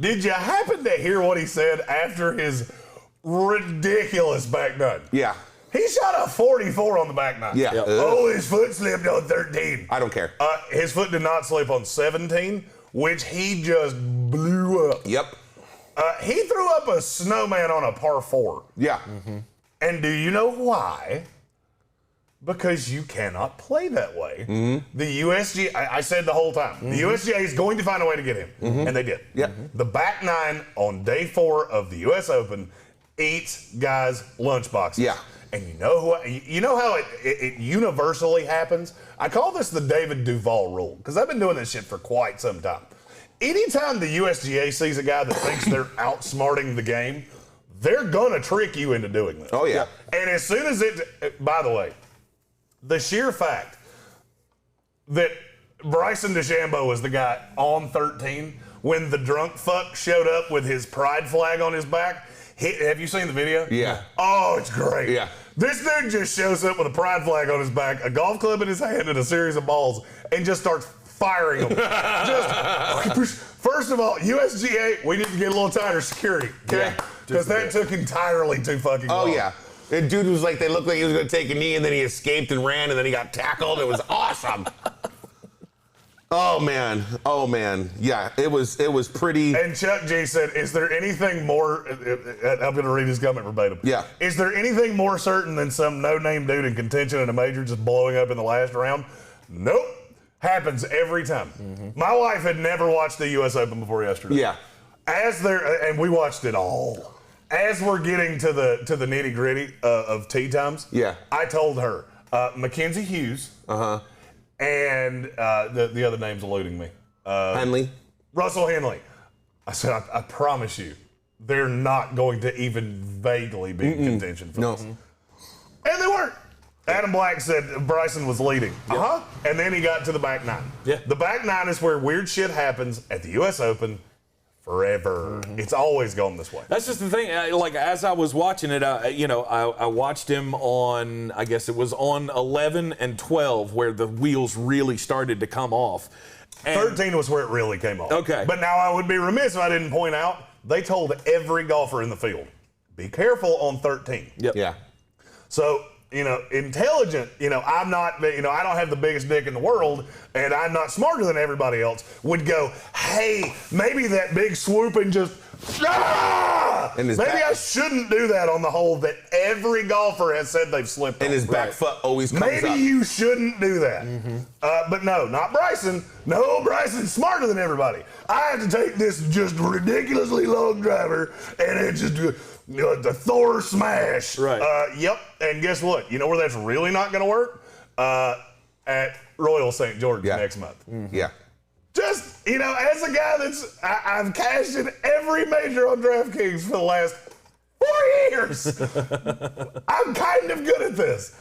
Did you happen to hear what he said after his ridiculous back nine? Yeah. He shot a 44 on the back nine. Yeah. Oh, his foot slipped on 13. I don't care. His foot did not slip on 17, which he just blew up. Yep. He threw up a snowman on a par 4. Yeah. And do you know why? Because you cannot play that way. The USGA, I said the whole time, the USGA is going to find a way to get him. And they did. Yeah. The back nine on day 4 of the U.S. Open eats guys' lunchboxes. Yeah. And you know how it universally happens? I call this the David Duval rule, because I've been doing this shit for quite some time. Anytime the USGA sees a guy that thinks they're outsmarting the game, they're gonna trick you into doing this. Oh, yeah. And as soon as by the way, the sheer fact that Bryson DeChambeau was the guy on 13 when the drunk fuck showed up with his pride flag on his back. Have you seen the video? Yeah. Oh, it's great. Yeah. This dude just shows up with a pride flag on his back, a golf club in his hand, and a series of balls, and just starts firing them. First of all, USGA, we need to get a little tighter security. Okay. Yeah. because that took entirely too fucking long. Oh, yeah. The dude was like, they looked like he was going to take a knee, and then he escaped and ran, and then he got tackled. It was awesome. Oh, man. Yeah, it was pretty. And Chuck G said, is there anything more, I'm going to read his comment verbatim. Yeah. Is there anything more certain than some no-name dude in contention in a major just blowing up in the last round? Nope. Happens every time. Mm-hmm. My wife had never watched the U.S. Open before yesterday. Yeah. And we watched it all. As we're getting to the nitty-gritty of tee times, yeah, I told her, Mackenzie Hughes, and the other name's eluding me. Henley. Russell Henley. I said, I promise you, they're not going to even vaguely be in contention for this. And they weren't. Adam Black said Bryson was leading. Yep. And then he got to the back nine. Yeah. The back nine is where weird shit happens at the U.S. Open forever. It's always gone this way. That's just the thing. Like, as I was watching it, I watched him on, I guess it was on 11 and 12 where the wheels really started to come off. And 13 was where it really came off. Okay. But now I would be remiss if I didn't point out, they told every golfer in the field, be careful on 13. Yep. Yeah. So, intelligent, I'm not, I don't have the biggest dick in the world, and I'm not smarter than everybody else, would go, hey, maybe that big swoop and just, maybe I shouldn't do that on the hole that every golfer has said they've slipped on. And his back foot always comes maybe up. you shouldn't do that. But no, not Bryson. No, Bryson's smarter than everybody. I have to take this just ridiculously long driver, and it just... the Thor smash. Right. Yep. And guess what? You know where that's really not going to work? At Royal St. George next month. Yeah. Just, as a guy I've cashed in every major on DraftKings for the last 4 years. I'm kind of good at this.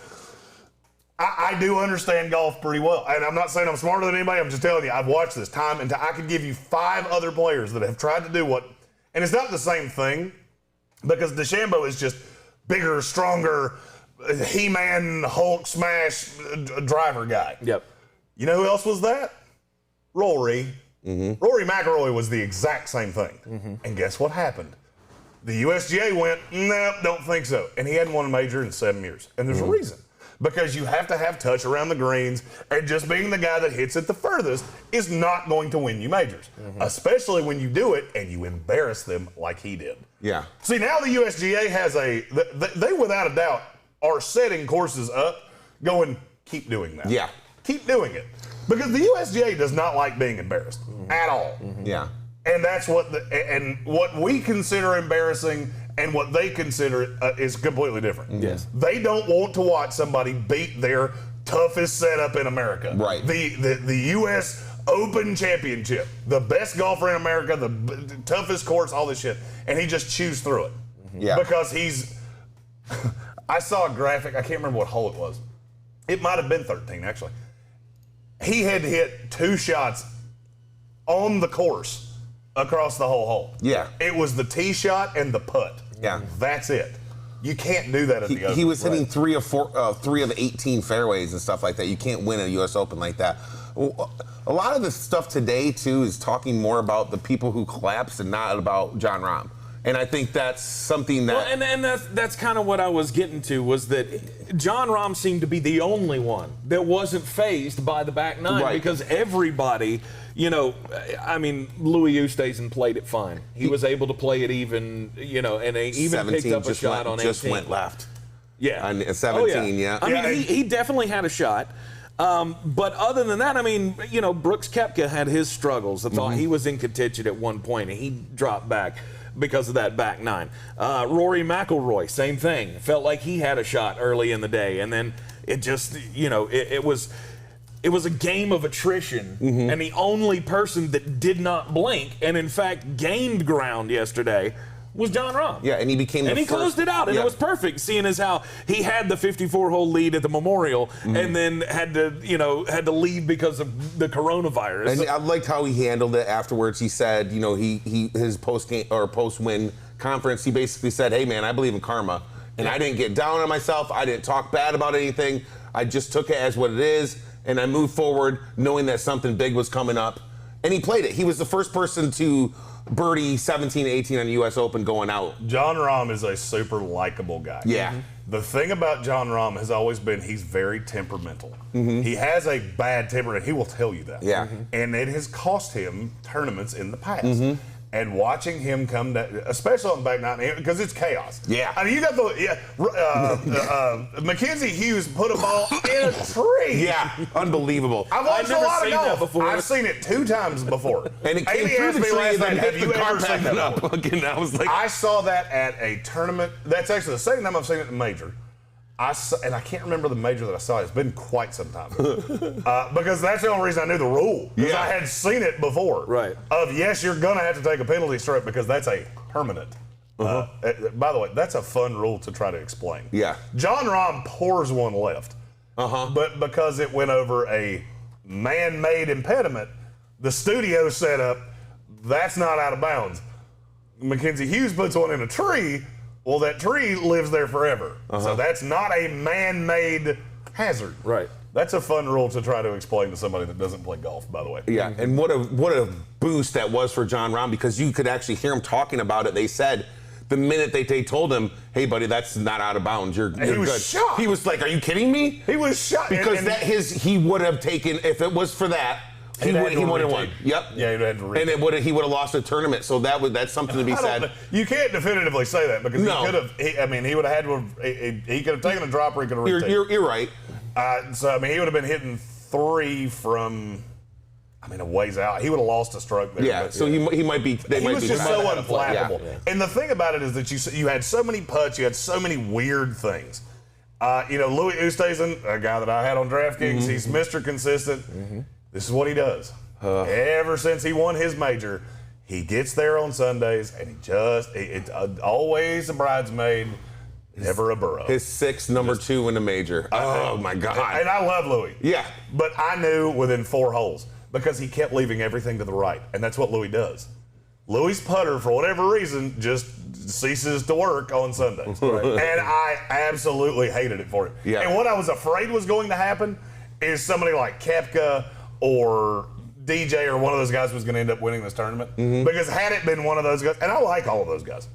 I do understand golf pretty well. And I'm not saying I'm smarter than anybody. I'm just telling you, I've watched this time and I could give you 5 other players that have tried to do what, and it's not the same thing. Because DeChambeau is just bigger, stronger, He-Man, Hulk smash driver guy. Yep. You know who else was that? Rory. Rory McIlroy was the exact same thing. And guess what happened? The USGA went, nope, don't think so. And he hadn't won a major in 7 years. And there's a reason. Because you have to have touch around the greens, and just being the guy that hits it the furthest is not going to win you majors. Especially when you do it and you embarrass them like he did. Yeah. See, now the USGA has they without a doubt are setting courses up going, keep doing that. Yeah. Keep doing it. Because the USGA does not like being embarrassed at all. Yeah. And that's what what we consider embarrassing and what they consider is completely different. Yes. They don't want to watch somebody beat their toughest setup in America. Right. The U.S. Open Championship, the best golfer in America, the toughest course, all this shit, and he just chews through it. Yeah. Because I saw a graphic, I can't remember what hole it was. It might have been 13, actually. He had hit 2 shots on the course across the whole hole. Yeah. It was the tee shot and the putt. Yeah. That's it. You can't do that at the Open. He was hitting 3 of 18 fairways and stuff like that. You can't win a U.S. Open like that. A lot of the stuff today, too, is talking more about the people who collapsed and not about Jon Rahm. And I think that's something that... Well, and that's kind of what I was getting to, was that Jon Rahm seemed to be the only one that wasn't fazed by the back nine. Right. Because everybody, Louis Oosthuizen played it fine. He was able to play it even, and he even picked up a shot on 18. Just went left. Yeah. On 17, yeah. I mean, he definitely had a shot. But other than that, Brooks Koepka had his struggles. I thought he was in contention at one point, and he dropped back because of that back nine. Rory McIlroy, same thing. Felt like he had a shot early in the day, and then it just, it was a game of attrition, and the only person that did not blink and in fact gained ground yesterday was Jon Rahm. Yeah, and he became and he closed it out, and it was perfect, seeing as how he had the 54-hole lead at the Memorial, and then had to leave because of the coronavirus. And I liked how he handled it afterwards. He said, his post-game or post-win conference, he basically said, "Hey man, I believe in karma, and I didn't get down on myself. I didn't talk bad about anything. I just took it as what it is, and I moved forward knowing that something big was coming up." And he played it. He was the first person to birdie 17, 18 on the U.S. Open going out. Jon Rahm is a super likable guy. Yeah. The thing about Jon Rahm has always been he's very temperamental. He has a bad temper, and he will tell you that. Yeah. And it has cost him tournaments in the past. And watching him come down, especially on the back nine, because it's chaos. Yeah. I mean, you got Mackenzie Hughes put a ball in a tree. Yeah, unbelievable. I've watched a lot of golf. Before. I've seen it 2 times before. And it came Amy through asked the me tree last and then night, hit have you the car ever seen backing that up. before? Again, I was like, I saw that at a tournament. That's actually the second time I've seen it in a major. And I can't remember the major that I saw. It's been quite some time. Because that's the only reason I knew the rule. Because I had seen it before. Right. Of, yes, you're going to have to take a penalty stroke because that's a permanent. By the way, that's a fun rule to try to explain. Yeah. Jon Rahm pours one left. But because it went over a man-made impediment, the studio setup, that's not out of bounds. Mackenzie Hughes puts one in a tree. Well, that tree lives there forever. So that's not a man-made hazard. Right. That's a fun rule to try to explain to somebody that doesn't play golf, by the way. yeah, and what a boost that was for Jon Rahm, because you could actually hear him talking about it. They said the minute they told him, hey, buddy, that's not out of bounds. You're he was good. shocked. He was like, are you kidding me? He was shocked. Because he would have taken, if it was for that, he would have won. Yep. Yeah, he'd have to retake. And he would have lost the tournament. So that's something to be said. You can't definitively say that because he could have. He would have had to. He could have taken a drop or he could have retaken. You're right. So he would have been hitting 3 from. A ways out. He would have lost a stroke there. Yeah. So he might be. He was just so unflappable. Yeah. And the thing about it is that you had so many putts. You had so many weird things. Louis Oosthuizen, a guy that I had on DraftKings, he's Mr. Consistent. This is what he does. Ever since he won his major, he gets there on Sundays, and it's always a bridesmaid, never a burrow. His 6th number 2 in the major. Oh, my God. And I love Louis. Yeah. But I knew within 4 holes because he kept leaving everything to the right, and that's what Louis does. Louis' putter, for whatever reason, just ceases to work on Sundays. And I absolutely hated it for him. Yeah. And what I was afraid was going to happen is somebody like Koepka or DJ or one of those guys was going to end up winning this tournament. Because had it been one of those guys, and I like all of those guys,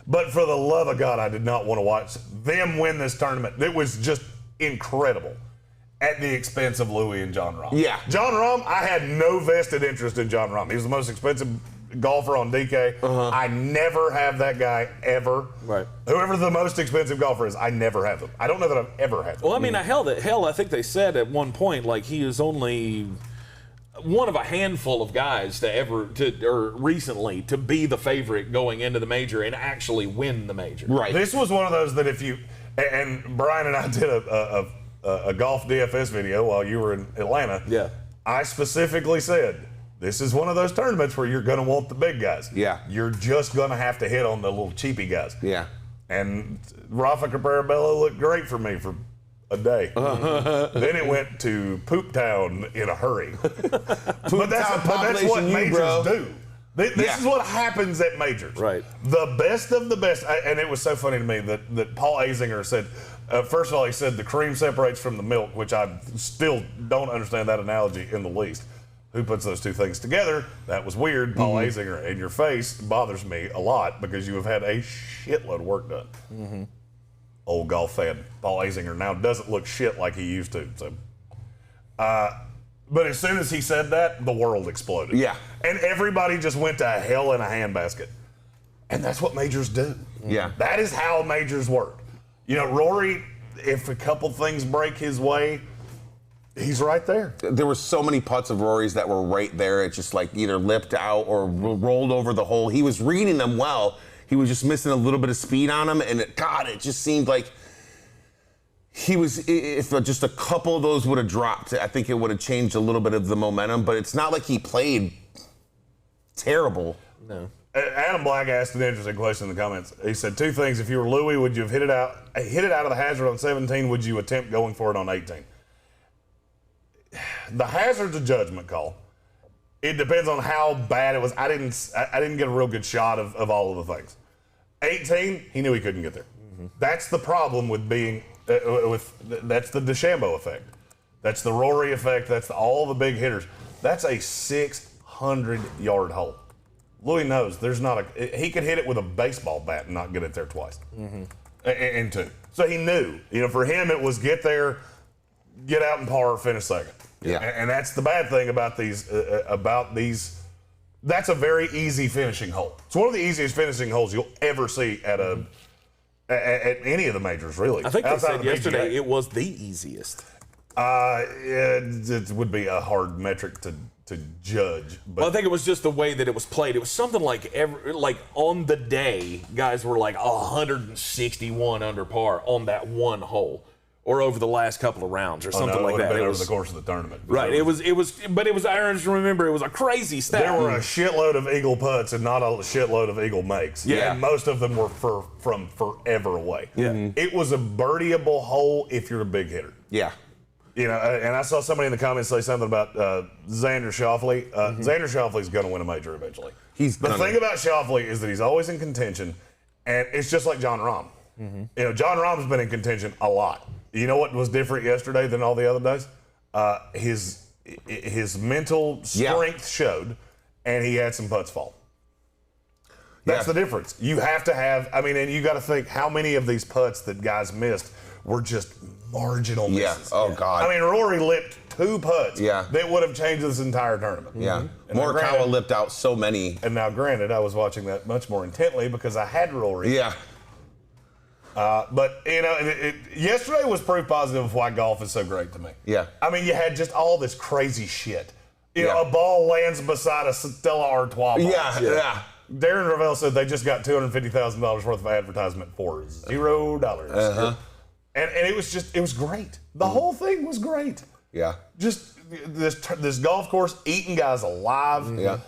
but for the love of God, I did not want to watch them win this tournament. It was just incredible at the expense of Louis and Jon Rahm. Yeah. Jon Rahm, I had no vested interest in Jon Rahm. He was the most expensive golfer on DK. I never have that guy ever. Right. Whoever the most expensive golfer is, I never have them. I don't know that I've ever had them. Well, hell, I think they said at one point, like, he is only one of a handful of guys recently to be the favorite going into the major and actually win the major. Right. This was one of those that and Brian and I did a golf DFS video while you were in Atlanta. Yeah. I specifically said, this is one of those tournaments where you're going to want the big guys. Yeah. You're just going to have to hit on the little cheapy guys. Yeah. And Rafa Cabrera-Bello looked great for me for a day. Then it went to Poop Town in a hurry. but that's what majors do. This is what happens at majors. Right. The best of the best. And it was so funny to me that Paul Azinger said, first of all, he said the cream separates from the milk, which I still don't understand that analogy in the least. Who puts those two things together? That was weird. Paul Azinger, and your face bothers me a lot because you have had a shitload of work done. Old golf fan Paul Azinger now doesn't look shit like he used to. So, but as soon as he said that, the world exploded. Yeah. And everybody just went to hell in a handbasket. And that's what majors do. Yeah. That is how majors work. Rory, if a couple things break his way, he's right there. There were so many putts of Rory's that were right there. It just like either lipped out or rolled over the hole. He was reading them well. He was just missing a little bit of speed on them. And it just seemed like if just a couple of those would have dropped, I think it would have changed a little bit of the momentum. But it's not like he played terrible. No. Adam Black asked an interesting question in the comments. He said 2 things. If you were Louis, would you have hit it out of the hazard on 17? Would you attempt going for it on 18? The hazard's a judgment call. It depends on how bad it was. I didn't get a real good shot of all of the things. 18, he knew he couldn't get there. That's the problem with being that's the DeChambeau effect. That's the Rory effect. That's all the big hitters. That's a 600-yard hole. Louis knows there's not he could hit it with a baseball bat and not get it there twice. And two. So he knew, for him it was get there, get out and par, finish second. Yeah. And that's the bad thing about these. That's a very easy finishing hole. It's one of the easiest finishing holes you'll ever see at any of the majors, really. I think they said yesterday PGA. it was the easiest. It would be a hard metric to judge. But Well, I think it was just the way that it was played. It was something like on the day, guys were like 161 under par on that one hole, or over the last couple of rounds, or something like that. Been It over was the course of the tournament. right. But I just remember it was a crazy stat. There were a shitload of eagle putts and not a shitload of eagle makes. Yeah. And most of them were from forever away. Yeah. It was a birdieable hole if you're a big hitter. Yeah. And I saw somebody in the comments say something about Xander Schauffele. Xander Schauffele's going to win a major eventually. The thing about Schauffele is that he's always in contention, and it's just like Jon Rahm. Jon Rahm's been in contention a lot. You know what was different yesterday than all the other days? His mental strength showed, and he had some putts fall. That's the difference. You have to have, and you got to think how many of these putts that guys missed were just marginal misses. Oh, God. Rory lipped 2 putts that would have changed this entire tournament. Yeah. And Morikawa lipped out so many. And now, granted, I was watching that much more intently because I had Rory. Yeah. But, yesterday was proof positive of why golf is so great to me. Yeah. You had just all this crazy shit. A ball lands beside a Stella Artois ball. Yeah. Darren Ravel said they just got $250,000 worth of advertisement for $0. And it was great. The whole thing was great. Yeah. Just this golf course eating guys alive. Yeah.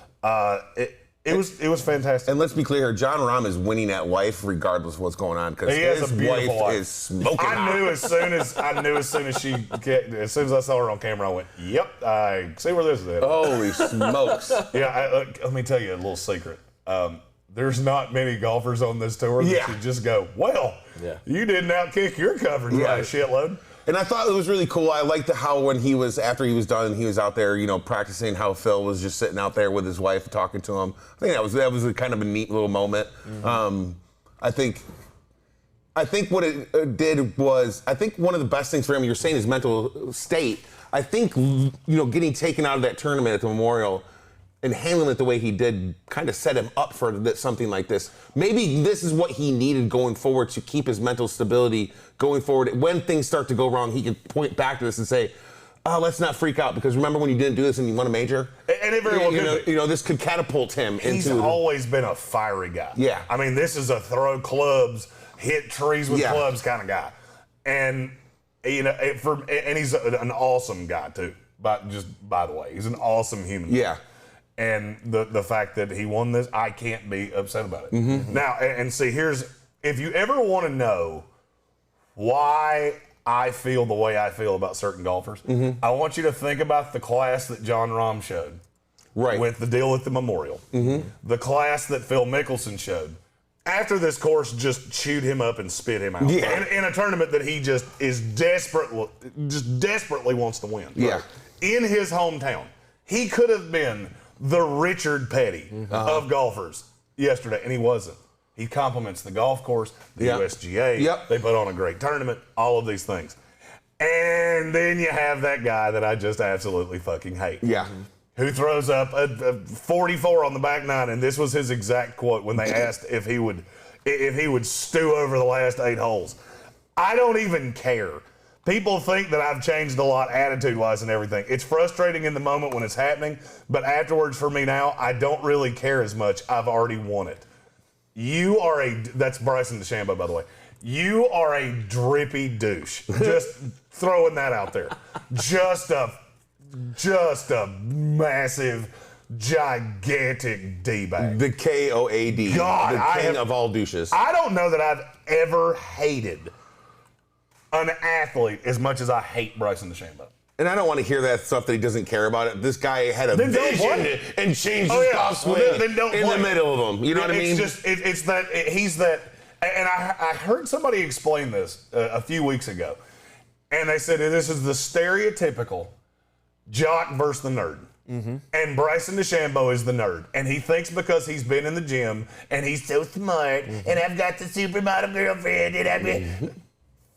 It was fantastic. And let's be clear, Jon Rahm is winning at wife regardless of what's going on because his wife is smoking hot. I knew as soon as I saw her on camera, I went, "Yep, I see where this is at." Holy smokes! Let me tell you a little secret. There's not many golfers on this tour that you just go, "Well, you didn't outkick your coverage by a shitload." And I thought it was really cool. I liked how when after he was done, he was out there, practicing how Phil was just sitting out there with his wife talking to him. I think that was a kind of a neat little moment. I think what it did was, I think one of the best things for him, you're saying his mental state, I think, getting taken out of that tournament at the Memorial and handling it the way he did kind of set him up for something like this. Maybe this is what he needed going forward to keep his mental stability going forward. When things start to go wrong, he can point back to this and say, "Oh, let's not freak out because remember when you didn't do this and you won a major?" And it very well could be. This could catapult him He's always been a fiery guy. Yeah. This is a throw clubs, hit trees with clubs kind of guy. And and he's an awesome guy too. By the way, he's an awesome human being. Yeah. And the fact that he won this, I can't be upset about it. Now, and see, if you ever want to know why I feel the way I feel about certain golfers, I want you to think about the class that Jon Rahm showed. Right. With the deal at the Memorial. The class that Phil Mickelson showed. After this course just chewed him up and spit him out. Yeah. In a tournament that he just desperately wants to win. Yeah. In his hometown. He could have been the Richard Petty of golfers yesterday, and he wasn't. He compliments the golf course, the USGA. Yep. They put on a great tournament, all of these things. And then you have that guy that I just absolutely fucking hate. Yeah. Who throws up a 44 on the back nine, and this was his exact quote when they asked if he would stew over the last 8 holes. I don't even care. People think that I've changed a lot attitude-wise and everything. It's frustrating in the moment when it's happening, but afterwards for me now, I don't really care as much. I've already won it. That's Bryson DeChambeau, by the way. You are a drippy douche. Just throwing that out there. Just a massive, gigantic D-bag. The KOAD. God, the king of all douches. I don't know that I've ever hated an athlete as much as I hate Bryson DeChambeau. And I don't want to hear that stuff that he doesn't care about it. This guy had a vision and changed his golf swing in the middle of them. You know what I mean? It's that he's that. And I heard somebody explain this a few weeks ago, and they said this is the stereotypical jock versus the nerd. And Bryson DeChambeau is the nerd. And he thinks because he's been in the gym and he's so smart and I've got the supermodel girlfriend and I've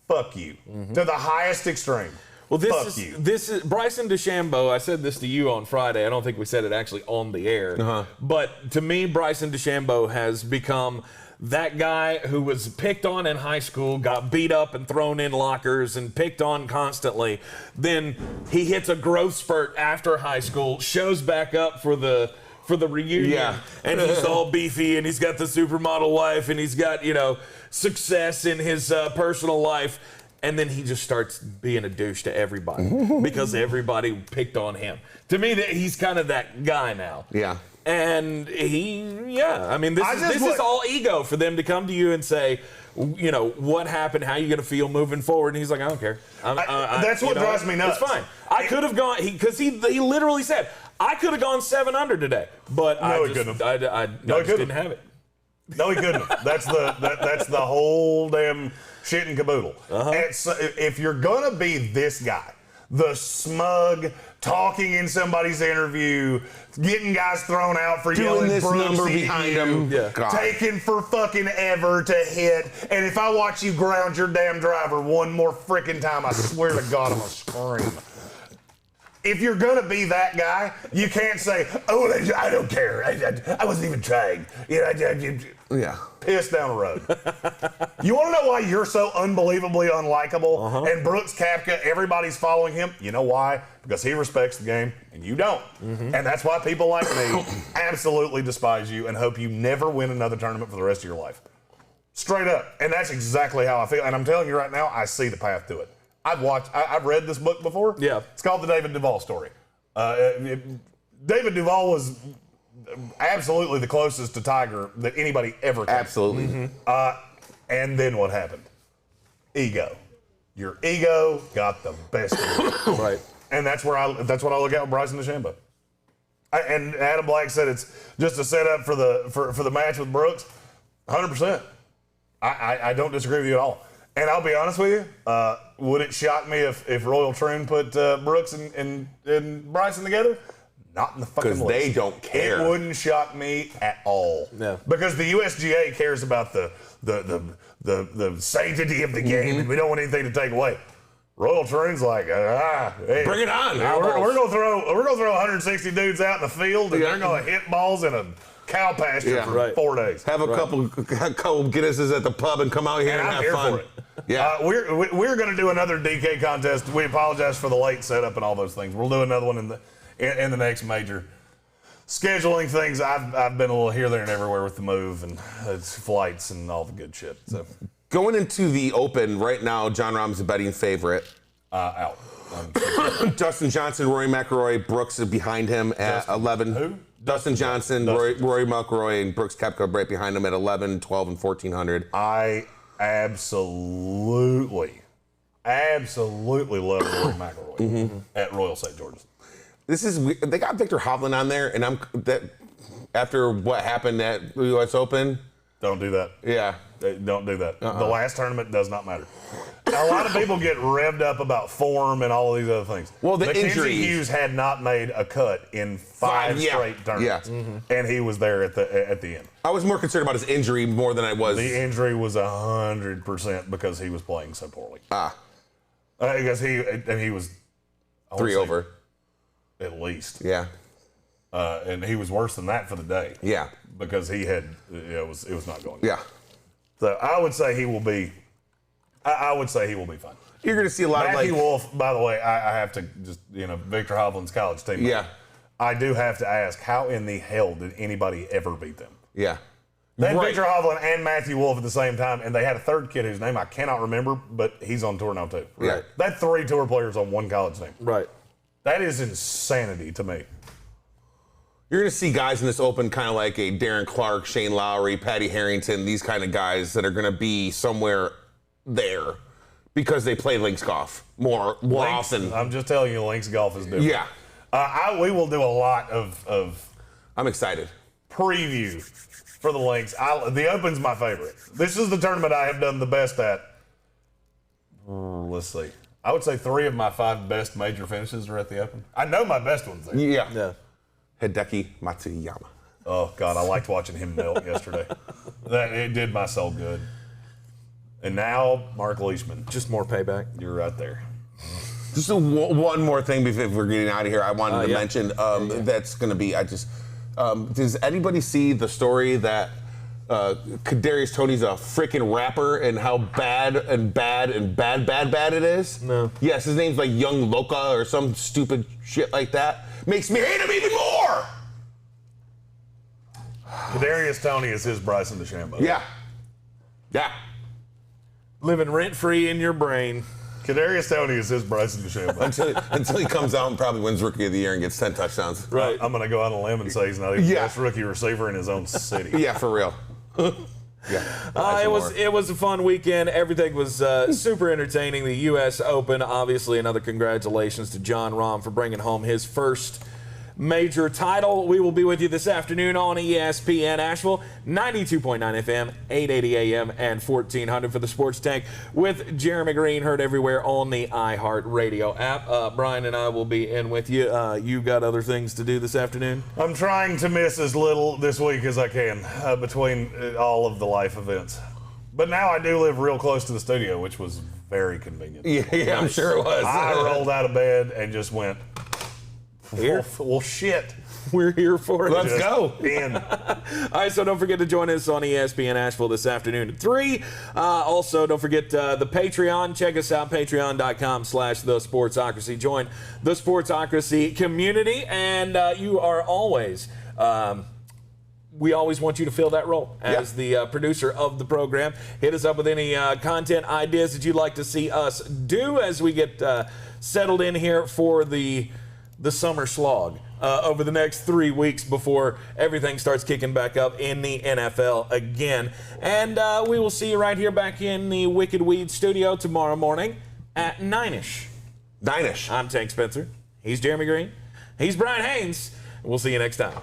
fuck you. To the highest extreme. Well, this is Bryson DeChambeau. I said this to you on Friday. I don't think we said it actually on the air. But to me, Bryson DeChambeau has become that guy who was picked on in high school, got beat up and thrown in lockers and picked on constantly. Then he hits a growth spurt after high school, shows back up for the reunion, and he's all beefy and he's got the supermodel wife and he's got, success in his personal life. And then he just starts being a douche to everybody because everybody picked on him. To me, he's kind of that guy now. Yeah. And this is all ego for them to come to you and say, what happened, how you going to feel moving forward? And he's like, I don't care. That's what drives me nuts. It's fine. I could have gone, because he literally said, I could have gone 7 under today, but I just didn't have it. No, he couldn't. That's the whole damn shit and caboodle. If you're gonna be this guy, the smug, talking in somebody's interview, getting guys thrown out for doing yelling this Brooks number behind him, taking for fucking ever to hit, and if I watch you ground your damn driver one more freaking time, I swear to God, I'm gonna scream. If you're going to be that guy, you can't say, oh, I don't care. I wasn't even trying. Piss down the road. You want to know why you're so unbelievably unlikable? And Brooks Koepka, everybody's following him. You know why? Because he respects the game and you don't. And that's why people like me absolutely despise you and hope you never win another tournament for the rest of your life. Straight up. And that's exactly how I feel. And I'm telling you right now, I see the path to it. I've read this book before. Yeah. It's called The David Duval Story. David Duval was absolutely the closest to Tiger that anybody ever came. Absolutely. And then what happened? Ego. Your ego got the best of you. Right. And that's what I look at with Bryson DeChambeau. And Adam Black said it's just a setup for the match with Brooks. 100%. I don't disagree with you at all. And I'll be honest with you, would it shock me if Royal Troon put Brooks and Bryson together? Not in the fucking list. Because they don't care. It wouldn't shock me at all. No. Because the USGA cares about the sanctity of the game, and we don't want anything to take away. Royal Troon's like, hey, bring it on. We're gonna throw 160 dudes out in the field, and they're gonna hit balls in a cow pasture for 4 days. Have a couple Guinnesses at the pub and come out here and have fun. For it. Yeah, we're going to do another DK contest. We apologize for the late setup and all those things. We'll do another one in the next major. Scheduling things, I've been a little here, there, and everywhere with the move and flights and all the good shit. So going into the Open right now, Jon Rahm's a betting favorite. Out. Dustin Johnson, Rory McIlroy, Brooks is behind him at 11. Who? Dustin Johnson, Rory McIlroy, and Brooks Koepka right behind him at 11, 12, and 1,400. I absolutely love Rory McIlroy at Royal St. George's. They got Victor Hovland on there, and after what happened at the U.S. Open. Don't do that. Yeah. Don't do that. The last tournament does not matter. A lot of people get revved up about form and all of these other things. Well, the Mackenzie injuries. Hughes had not made a cut in five straight tournaments, and he was there at the end. I was more concerned about his injury more than I was. The injury was 100% because he was playing so poorly. Because he was 3 over at least. Yeah. And he was worse than that for the day. Yeah. Because he had it was not going good. Yeah. So I would say he will be. I would say he will be fine. You're going to see a lot Matthew of Wolff, by the way, I have to just, Victor Hovland's college team. Yeah. I do have to ask, how in the hell did anybody ever beat them? Yeah. They had Victor Hovland and Matthew Wolff at the same time, and they had a third kid whose name I cannot remember, but he's on tour now too. Right. They had 3 tour players on one college team. Right. That is insanity to me. You're going to see guys in this Open kind of like a Darren Clark, Shane Lowry, Patty Harrington, these kind of guys that are going to be somewhere there because they play links golf more often. I'm just telling you, links golf is different. Yeah. We will do a lot of I'm excited. Preview for the links. The Open's my favorite. This is the tournament I have done the best at. Let's see. I would say 3 of my 5 best major finishes are at the Open. I know my best ones there. Yeah. Hideki Matsuyama. Oh, God, I liked watching him melt yesterday. It did my soul good. And now, Mark Leishman. Just more payback. You're right there. Just one more thing before we're getting out of here. I wanted to mention that's going to be. Does anybody see the story that Kadarius Toney's a freaking rapper and how bad it is? No. Yes, his name's like Young Loca or some stupid shit like that. Makes me hate him even more. Kadarius Toney is his Bryson DeChambeau. Yeah. Living rent-free in your brain. Kadarius Toney is his Bryson DeChambeau. until he comes out and probably wins Rookie of the Year and gets 10 touchdowns. Right. I'm going to go out on a limb and say he's not even the best rookie receiver in his own city. Yeah, for real. It was a fun weekend. Everything was super entertaining. The U.S. Open, obviously, another congratulations to Jon Rahm for bringing home his first major title. We will be with you this afternoon on ESPN Asheville, 92.9 FM, 880 AM, and 1400 for the Sports Tank with Jeremy Greene, heard everywhere on the iHeartRadio app. Brian and I will be in with you. You got other things to do this afternoon? I'm trying to miss as little this week as I can between all of the life events. But now I do live real close to the studio, which was very convenient. Yeah, I'm sure it was. I rolled out of bed and just went, well, shit. We're here for it. Let's go. All right, so don't forget to join us on ESPN Asheville this afternoon at 3. Also, don't forget the Patreon. Check us out, patreon.com/thesportsocracy. Join the Sportsocracy community, and you are always... we always want you to fill that role as the producer of the program. Hit us up with any content ideas that you'd like to see us do as we get settled in here for the summer slog over the next 3 weeks before everything starts kicking back up in the NFL again. And we will see you right here back in the Wicked Weed studio tomorrow morning at 9-ish. 9-ish. I'm Tank Spencer. He's Jeremy Greene. He's Brian Haynes. We'll see you next time.